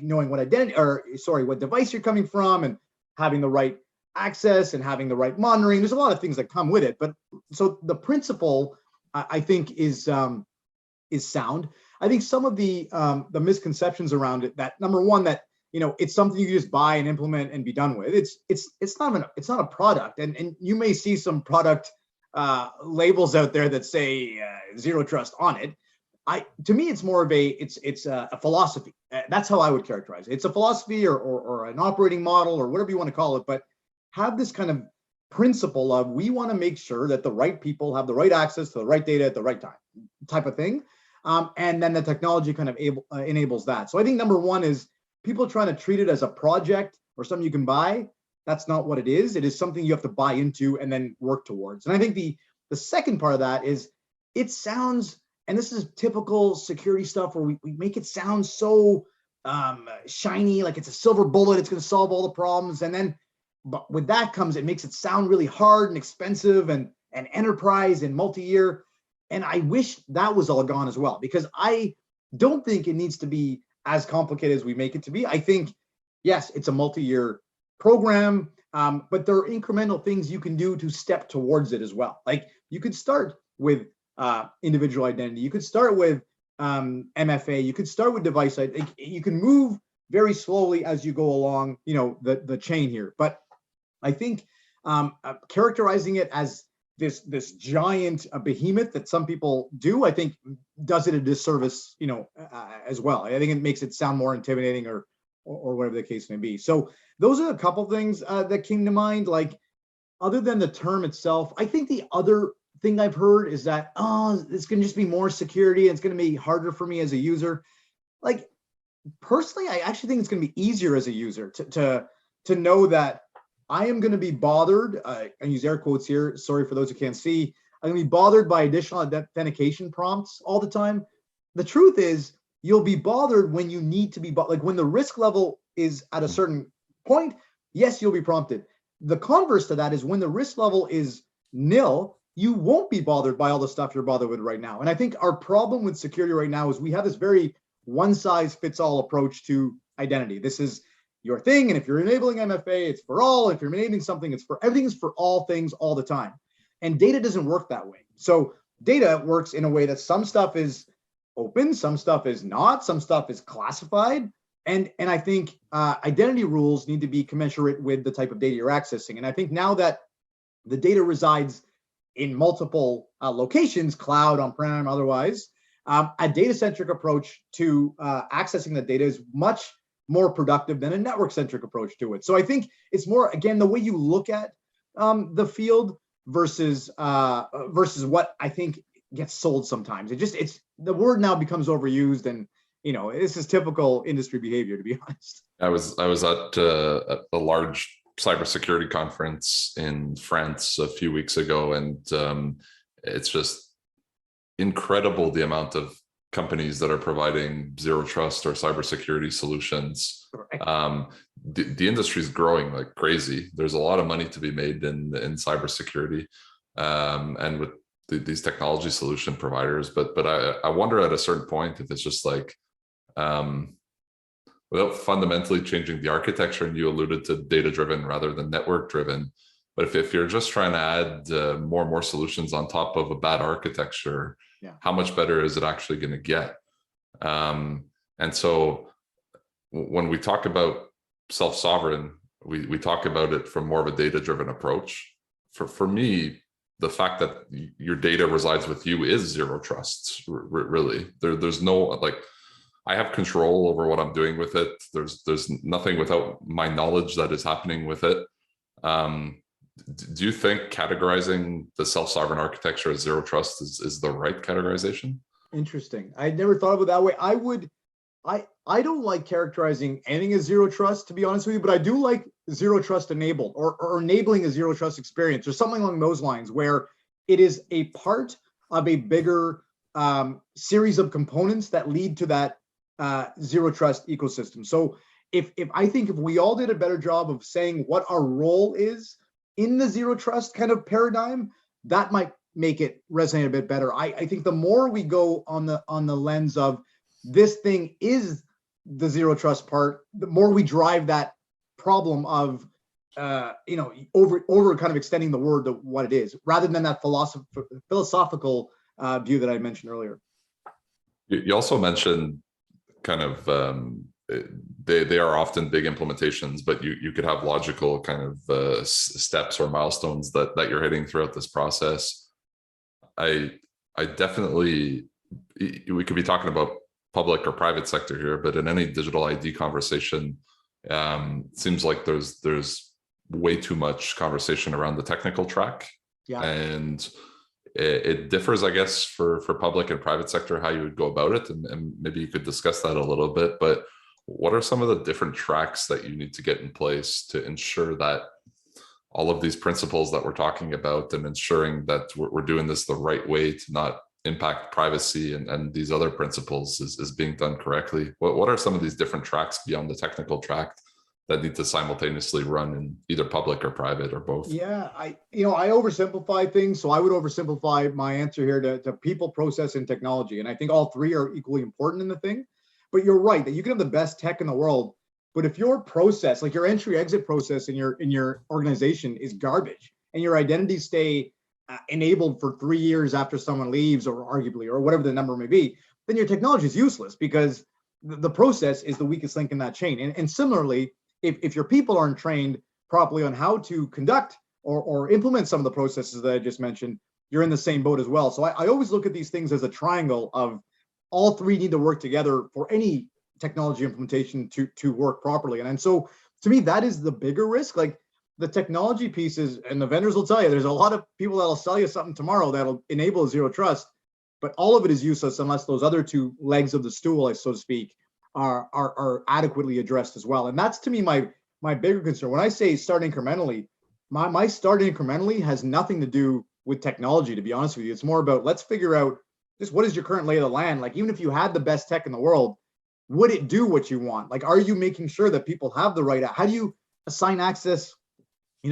S2: knowing what what device you're coming from, and having the right access and having the right monitoring. There's a lot of things that come with it. But so the principle, I think, is sound. I think some of the misconceptions around it, that number one, that it's something you just buy and implement and be done with. It's not a product, and you may see some product labels out there that say zero trust on it. To me, it's more of it's a philosophy. That's how I would characterize it. It's a philosophy or an operating model or whatever you want to call it, but have this kind of principle of, we want to make sure that the right people have the right access to the right data at the right time, type of thing. And then the technology kind of enables that. So I think number one is people trying to treat it as a project or something you can buy. That's not what it is. It is something you have to buy into and then work towards. And I think the second part of that is, it sounds, and this is typical security stuff where we make it sound so shiny, like it's a silver bullet, it's going to solve all the problems. And then, but with that comes, it makes it sound really hard and expensive and enterprise and multi-year. And I wish that was all gone as well, because I don't think it needs to be as complicated as we make it to be. I think, yes, it's a multi-year program, but there are incremental things you can do to step towards it as well. Like you could start with individual identity. You could start with MFA. You could start with device ID. You can move very slowly as you go along, the chain here. But I think characterizing it as this giant behemoth that some people do, I think does it a disservice, as well. I think it makes it sound more intimidating or whatever the case may be. So those are a couple things that came to mind. Like, other than the term itself, I think the other thing I've heard is that, it's going to just be more security and it's going to be harder for me as a user. Like, personally, I actually think it's going to be easier as a user to know that I am going to be bothered. I use air quotes here. Sorry for those who can't see. I'm going to be bothered by additional authentication prompts all the time. The truth is, you'll be bothered when you need to be, like when the risk level is at a certain point. Yes, you'll be prompted. The converse to that is, when the risk level is nil, you won't be bothered by all the stuff you're bothered with right now. And I think our problem with security right now is we have this very one-size-fits-all approach to identity. This is your thing, and if you're enabling MFA, it's for all. If you're enabling something, it's for everything, is for all things all the time. And data doesn't work that way. So data works in a way that some stuff is open, some stuff is not, some stuff is classified. And I think identity rules need to be commensurate with the type of data you're accessing. And I think now that the data resides in multiple locations, cloud, on-prem, otherwise, a data-centric approach to accessing the data is much more productive than a network-centric approach to it. So I think it's more, again, the way you look at the field versus what I think gets sold sometimes. It's the word now becomes overused, and this is typical industry behavior, to be honest.
S1: I was at a large cybersecurity conference in France a few weeks ago, and it's just incredible the amount of companies that are providing zero trust or cybersecurity solutions. The industry is growing like crazy. There's a lot of money to be made in cybersecurity, and with these technology solution providers. But I wonder at a certain point if it's just like, without fundamentally changing the architecture, and you alluded to data-driven rather than network-driven, but if you're just trying to add more and more solutions on top of a bad architecture, how much better is it actually going to get? And so when we talk about self-sovereign, we talk about it from more of a data-driven approach. For me, the fact that your data resides with you is zero trust, really. There's no, like, I have control over what I'm doing with it. There's nothing without my knowledge that is happening with it. Do you think categorizing the self-sovereign architecture as zero trust is the right categorization?
S2: Interesting. I never thought of it that way. I would I don't like characterizing anything as zero trust, to be honest with you, but I do like zero trust enabled or enabling a zero trust experience or something along those lines where it is a part of a bigger series of components that lead to that zero trust ecosystem. So if I think if we all did a better job of saying what our role is in the zero trust kind of paradigm, that might make it resonate a bit better. I think the more we go on the lens of this thing is the zero trust part, the more we drive that problem of over kind of extending the word to what it is, rather than that philosophical view that I mentioned earlier.
S1: You also mentioned kind of they are often big implementations, but you could have logical kind of steps or milestones that you're hitting throughout this process. I definitely, we could be talking about public or private sector here, but in any digital ID conversation, seems like there's way too much conversation around the technical track.
S2: Yeah.
S1: And it differs, I guess, for public and private sector, how you would go about it. And maybe you could discuss that a little bit, but what are some of the different tracks that you need to get in place to ensure that all of these principles that we're talking about and ensuring that we're doing this the right way to not impact privacy and these other principles is being done correctly? What are some of these different tracks beyond the technical track that need to simultaneously run in either public or private or both?
S2: Yeah, I oversimplify things, so I would oversimplify my answer here to people, process, and technology, and I think all three are equally important in the thing. But you're right that you can have the best tech in the world, but if your process, like your entry-exit process in your organization, is garbage, and your identities stay enabled for 3 years after someone leaves, or arguably, or whatever the number may be, then your technology is useless because the process is the weakest link in that chain. And similarly, if your people aren't trained properly on how to conduct or implement some of the processes that I just mentioned, you're in the same boat as well. So I always look at these things as a triangle of all three need to work together for any technology implementation to work properly. And so to me, that is the bigger risk. Like the technology pieces, and the vendors will tell you, there's a lot of people that'll sell you something tomorrow that'll enable zero trust, but all of it is useless unless those other two legs of the stool, so to speak, are adequately addressed as well. And that's to me my bigger concern. When I say start incrementally, my start incrementally has nothing to do with technology, to be honest with you. It's more about, let's figure out just what is your current lay of the land. Like, even if you had the best tech in the world, would it do what you want? Like, are you making sure that people have the right, how do you assign access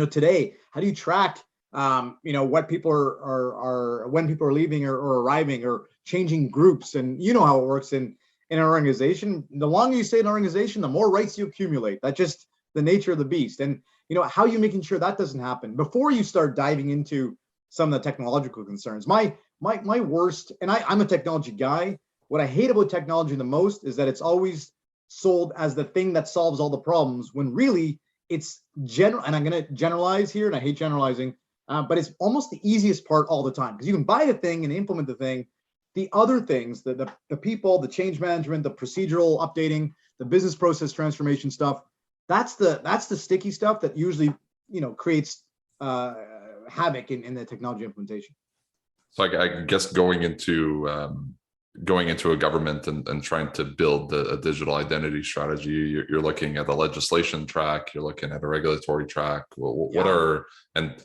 S2: today? How do you track what people are when people are leaving or arriving or changing groups? And you know how it works in an organization. The longer you stay in an organization, the more rights you accumulate. That's just the nature of the beast. And how are you making sure that doesn't happen before you start diving into some of the technological concerns? My worst, and I'm a technology guy, what I hate about technology the most is that it's always sold as the thing that solves all the problems, when really it's general. And I'm going to generalize here, and I hate generalizing, but it's almost the easiest part all the time, because you can buy the thing and implement the thing. The other things, the people, the change management, the procedural updating, the business process transformation stuff, that's the sticky stuff that usually creates havoc in the technology implementation.
S1: So I guess going into a government and trying to build a digital identity strategy, you're looking at a legislation track, you're looking at a regulatory track. And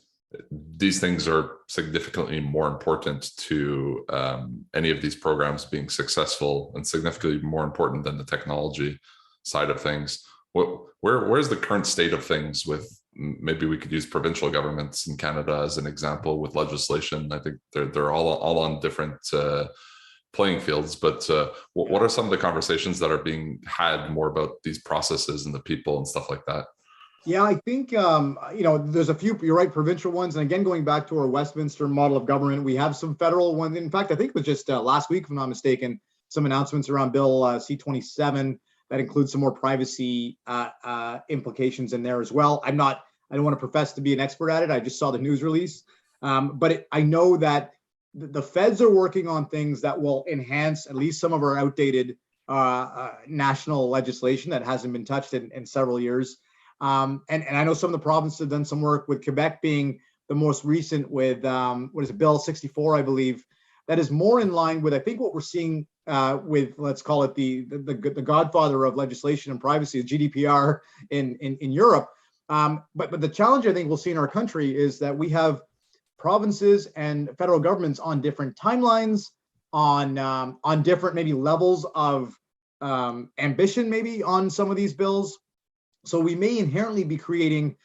S1: these things are significantly more important to any of these programs being successful, and significantly more important than the technology side of things. Where's the current state of things with, maybe we could use provincial governments in Canada as an example with legislation? I think they're all on different playing fields, but what are some of the conversations that are being had more about these processes and the people and stuff like that?
S2: Yeah, I think, there's a few, you're right, provincial ones. And again, going back to our Westminster model of government, we have some federal ones. In fact, I think it was just last week, if I'm not mistaken, some announcements around Bill C-27 that includes some more privacy implications in there as well. I don't want to profess to be an expert at it. I just saw the news release. But I know that the feds are working on things that will enhance at least some of our outdated national legislation that hasn't been touched in several years. And I know some of the provinces have done some work, with Quebec being the most recent with, Bill 64, I believe, that is more in line with, I think, what we're seeing with, let's call it the godfather of legislation and privacy, GDPR in Europe. But the challenge I think we'll see in our country is that we have provinces and federal governments on different timelines, on different maybe levels of ambition, maybe on some of these bills. So we may inherently be creating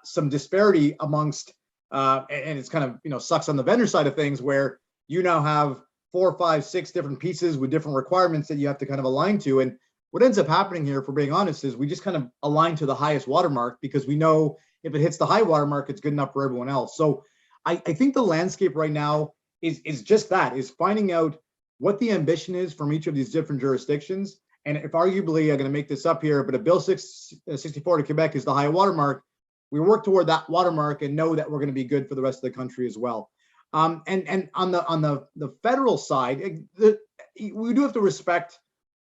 S2: some disparity amongst, and it's kind of sucks on the vendor side of things, where you now have 4, 5, 6 different pieces with different requirements that you have to kind of align to. And what ends up happening here, if we're being honest, is we just kind of align to the highest watermark, because we know if it hits the high watermark, it's good enough for everyone else. So I think the landscape right now is just that, is finding out what the ambition is from each of these different jurisdictions. And if arguably, I'm going to make this up here, but if Bill 664 to Quebec is the high watermark, we work toward that watermark and know that we're going to be good for the rest of the country as well. And on the federal side, we do have to respect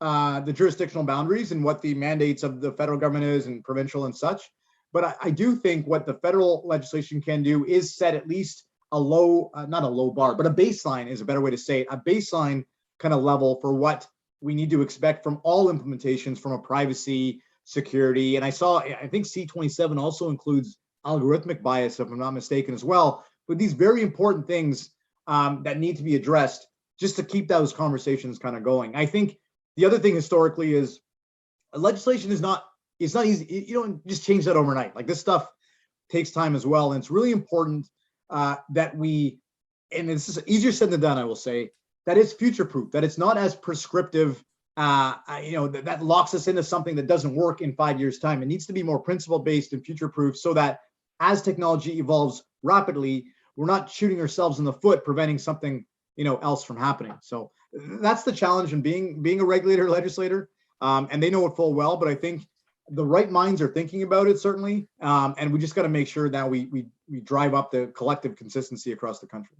S2: the jurisdictional boundaries and what the mandates of the federal government is, and provincial and such. But I do think what the federal legislation can do is set at least a low, not a low bar, but a baseline is a better way to say it, a baseline kind of level for what we need to expect from all implementations from a privacy, security. And I think C27 also includes algorithmic bias, if I'm not mistaken, as well. But these very important things that need to be addressed just to keep those conversations kind of going. I think the other thing historically is legislation is not, it's not easy. You don't just change that overnight. Like, this stuff takes time as well. And it's really important that we, and this is easier said than done, I will say, that it's future-proof, that it's not as prescriptive, that locks us into something that doesn't work in 5 years' time. It needs to be more principle-based and future-proof, so that as technology evolves rapidly, we're not shooting ourselves in the foot, preventing something else from happening. So that's the challenge in being a regulator, legislator, and they know it full well. But I think the right minds are thinking about it, certainly, and we just got to make sure that we drive up the collective consistency across the country.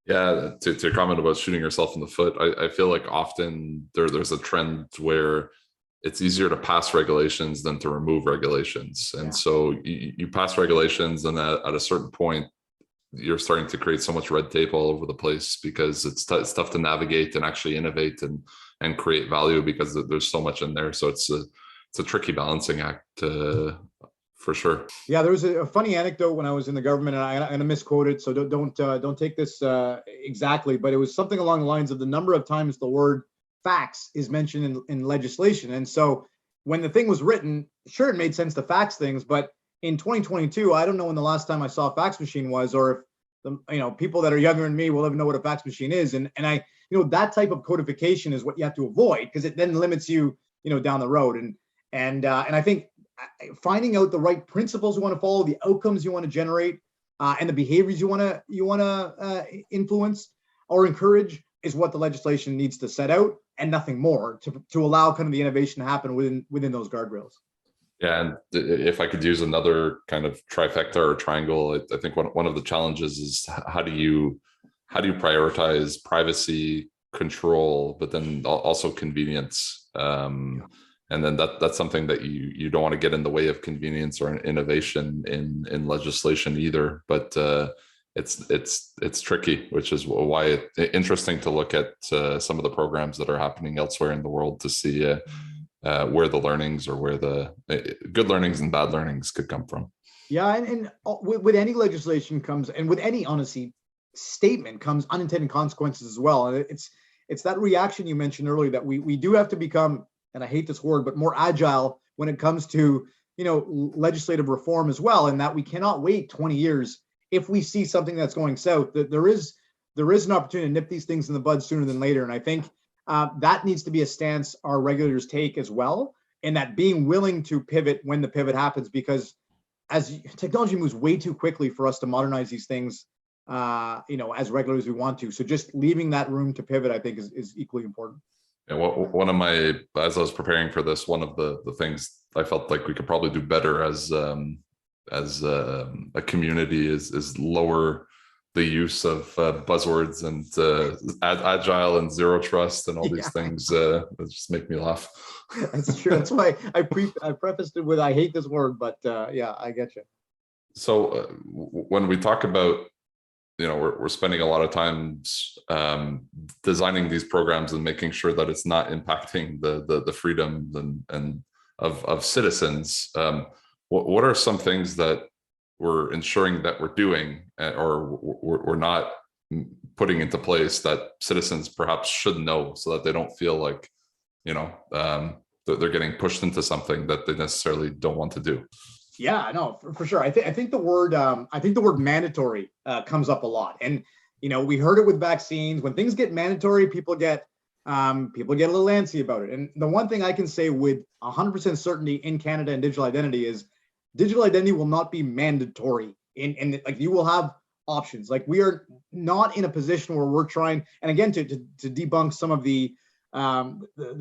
S1: Yeah, to comment about shooting yourself in the foot, I feel like often there's a trend where it's easier to pass regulations than to remove regulations. And so you pass regulations, and at a certain point, you're starting to create so much red tape all over the place, because it's tough to navigate and actually innovate and create value, because there's so much in there. So it's a tricky balancing act, for sure.
S2: Yeah, there was a funny anecdote when I was in the government, and I'm going to misquote it, so don't take this exactly, but it was something along the lines of the number of times the word fax is mentioned in legislation. And so when the thing was written, sure, it made sense to fax things, but in 2022, I don't know when the last time I saw a fax machine was, or if the people that are younger than me will ever know what a fax machine is. And I, that type of codification is what you have to avoid, because it then limits you, down the road. And I think finding out the right principles you want to follow, the outcomes you want to generate, and the behaviors you want to influence or encourage is what the legislation needs to set out, and nothing more, to allow kind of the innovation to happen within those guardrails.
S1: Yeah, and if I could use another kind of trifecta or triangle, I think one of the challenges is how do you prioritize privacy, control, but then also convenience. And then that's something that you don't want to get in the way of convenience or innovation in legislation either. But it's tricky, which is why it's interesting to look at some of the programs that are happening elsewhere in the world to see where the learnings, or where the good learnings and bad learnings could come from.
S2: Yeah, and with any legislation comes, and with any, honestly, statement comes unintended consequences as well. And it's that reaction you mentioned earlier, that we do have to become, and I hate this word, but more agile when it comes to legislative reform as well, and that we cannot wait 20 years if we see something that's going south. That there is an opportunity to nip these things in the bud sooner than later. And I think that needs to be a stance our regulators take as well, and that being willing to pivot when the pivot happens, because as technology moves way too quickly for us to modernize these things, as regulators we want to. So just leaving that room to pivot, I think, is equally important.
S1: And one of my, as I was preparing for this, one of the things I felt like we could probably do better as a community is lower the use of buzzwords and agile and zero trust and all these things that just make me laugh.
S2: That's true. That's why I prefaced it with, I hate this word, but yeah, I get you.
S1: So when we talk about we're spending a lot of time designing these programs and making sure that it's not impacting the freedoms and of citizens. What are some things that we're ensuring that we're doing, or we're not putting into place, that citizens perhaps should know, so that they don't feel like they're getting pushed into something that they necessarily don't want to do?
S2: Yeah, no, for sure. I think the word mandatory comes up a lot, and we heard it with vaccines. When things get mandatory, people get a little antsy about it. And the one thing I can say with 100% certainty in Canada and digital identity is digital identity will not be mandatory. And like, you will have options. Like, we are not in a position where we're trying, and again, to debunk some of the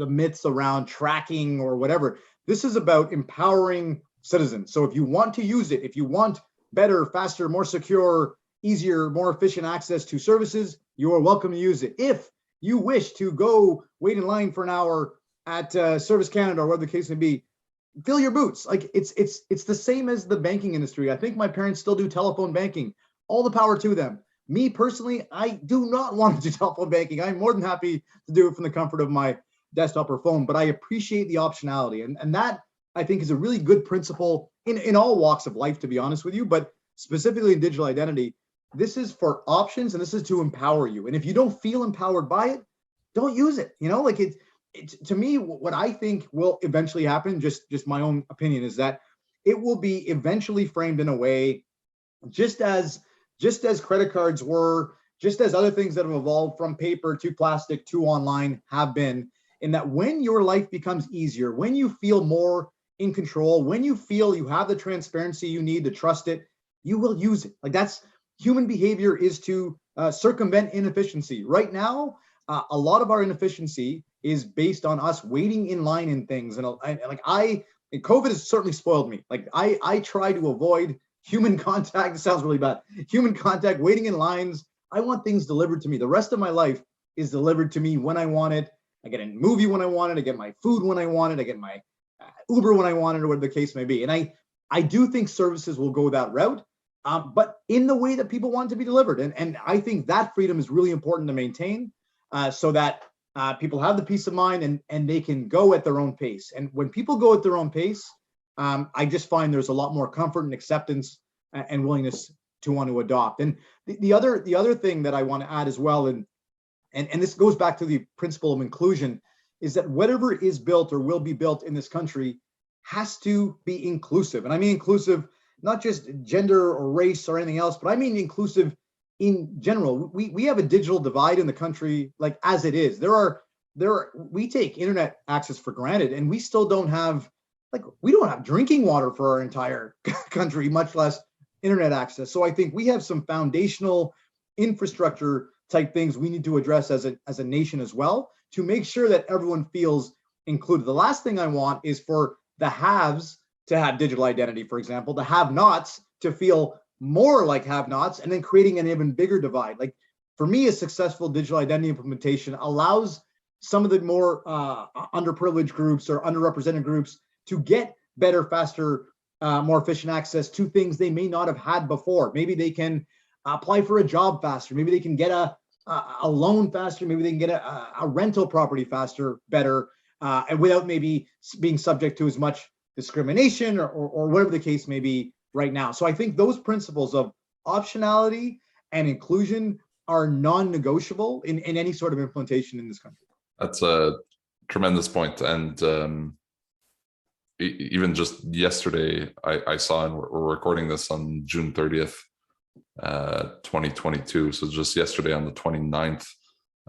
S2: myths around tracking or whatever. This is about empowering citizens. So if you want to use it, if you want better, faster, more secure, easier, more efficient access to services, you are welcome to use it. If you wish to go wait in line for an hour at Service Canada or whatever the case may be, fill your boots. Like, it's the same as the banking industry. I think my parents still do telephone banking. All the power to them. Me personally, I do not want to do telephone banking. I'm more than happy to do it from the comfort of my desktop or phone, but I appreciate the optionality. And that, I think, is a really good principle in all walks of life, to be honest with you, but specifically in digital identity. This is for options, and this is to empower you. And if you don't feel empowered by it, don't use it. Like, to me, what I think will eventually happen, just my own opinion, is that it will be eventually framed in a way, just as credit cards were, just as other things that have evolved from paper to plastic to online have been, in that when your life becomes easier, when you feel more in control, when you feel you have the transparency you need to trust it, you will use it. Like, that's human behavior, is to circumvent inefficiency. Right now, a lot of our inefficiency is based on us waiting in line in things. And COVID has certainly spoiled me. Like, I try to avoid human contact. It sounds really bad. Human contact, waiting in lines. I want things delivered to me. The rest of my life is delivered to me when I want it. I get a movie when I want it. I get my food when I want it. I get my Uber when I want it, or whatever the case may be. And I do think services will go that route, but in the way that people want to be delivered. And I think that freedom is really important to maintain, so that people have the peace of mind and they can go at their own pace. And when people go at their own pace, I just find there's a lot more comfort and acceptance and willingness to want to adopt. And the other thing that I want to add as well, and this goes back to the principle of inclusion, is that whatever is built or will be built in this country has to be inclusive. And I mean inclusive, not just gender or race or anything else, but I mean inclusive in general. We have a digital divide in the country, like, as it is. We take internet access for granted, and we still don't have, we don't have drinking water for our entire country, much less internet access. So I think we have some foundational infrastructure type things we need to address as a nation as well, to make sure that everyone feels included. The last thing I want is for the haves to have digital identity, for example, the have-nots to feel more like have-nots, and then creating an even bigger divide. Like, for me, a successful digital identity implementation allows some of the more underprivileged groups or underrepresented groups to get better, faster, more efficient access to things they may not have had before. Maybe they can apply for a job faster. Maybe they can get a loan faster. Maybe they can get a rental property faster, better, and without maybe being subject to as much discrimination or whatever the case may be right now. So I think those principles of optionality and inclusion are non-negotiable in any sort of implementation in this country.
S1: That's a tremendous point. And even just yesterday, I saw, and we're recording this on June 30th, 2022. So just yesterday on the 29th,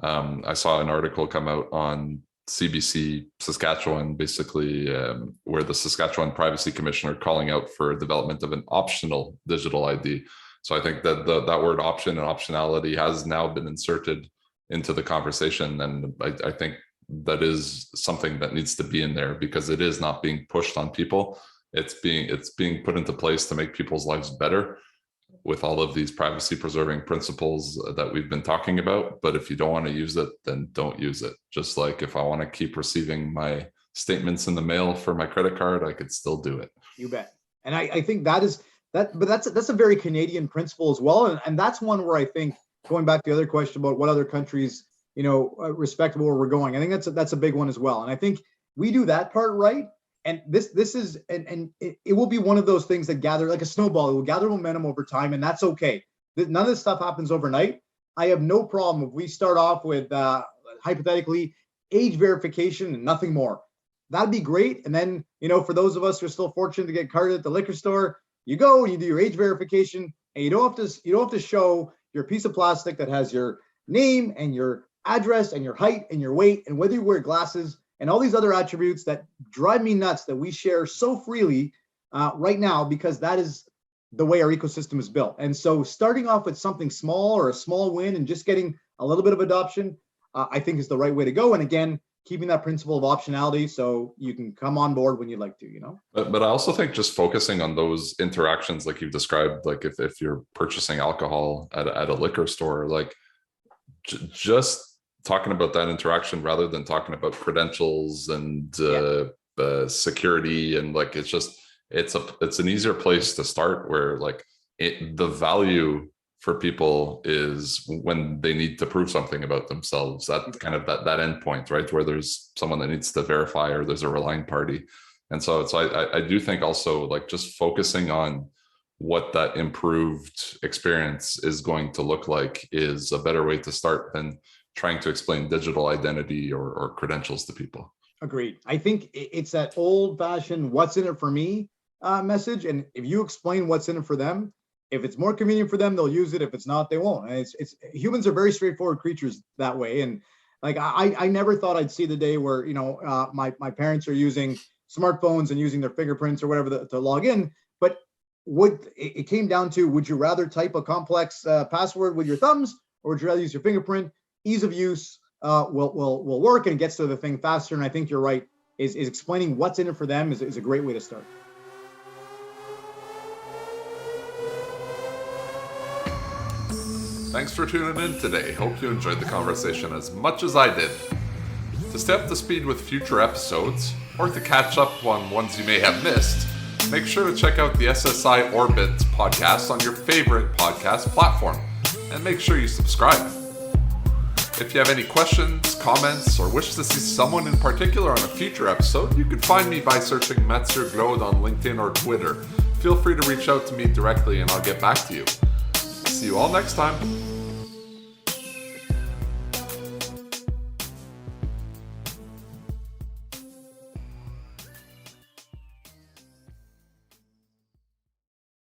S1: I saw an article come out on CBC Saskatchewan, basically, where the Saskatchewan Privacy Commissioner calling out for development of an optional digital ID. So I think that that word option and optionality has now been inserted into the conversation. And I think that is something that needs to be in there, because it is not being pushed on people. It's being put into place to make people's lives better with all of these privacy preserving principles that we've been talking about. But if you don't want to use it, then don't use it. Just like if I want to keep receiving my statements in the mail for my credit card, I could still do it.
S2: You bet. And I think that is But that's a very Canadian principle as well, and that's one where I think, going back to the other question about what other countries, respect where we're going, I think that's a big one as well. And I think we do that part right. And this is and it will be one of those things that gather like a snowball. It will gather momentum over time, and that's okay. None of this stuff happens overnight. I have no problem if we start off with hypothetically age verification and nothing more. That'd be great. And then, for those of us who are still fortunate to get carded at the liquor store, you go and you do your age verification, and you don't have to show your piece of plastic that has your name and your address and your height and your weight and whether you wear glasses and all these other attributes that drive me nuts that we share so freely right now, because that is the way our ecosystem is built. And so starting off with something small or a small win and just getting a little bit of adoption, I think is the right way to go. And again, keeping that principle of optionality so you can come on board when you'd like to,
S1: But I also think just focusing on those interactions, like you've described, like if you're purchasing alcohol at a liquor store, like just talking about that interaction rather than talking about credentials and security, and like it's an easier place to start, where like the value for people is when they need to prove something about themselves, that kind of that end point, right, where there's someone that needs to verify or there's a relying party. And so it's I do think also like just focusing on what that improved experience is going to look like is a better way to start than trying to explain digital identity or credentials to people.
S2: Agreed. I think it's that old-fashioned "what's in it for me" message, and if you explain what's in it for them, if it's more convenient for them, they'll use it. If it's not, they won't. And it's humans are very straightforward creatures that way. And like I never thought I'd see the day where my parents are using smartphones and using their fingerprints or whatever to log in. But it came down to, would you rather type a complex password with your thumbs, or would you rather use your fingerprint? Ease of use will work, and it gets to the thing faster. And I think you're right. Is explaining what's in it for them is a great way to start.
S1: Thanks for tuning in today. Hope you enjoyed the conversation as much as I did. To stay up to speed with future episodes, or to catch up on ones you may have missed, make sure to check out the SSI Orbit podcast on your favorite podcast platform, and make sure you subscribe. If you have any questions, comments, or wish to see someone in particular on a future episode, you can find me by searching Mathieu Glaude on LinkedIn or Twitter. Feel free to reach out to me directly and I'll get back to you. See you all next time.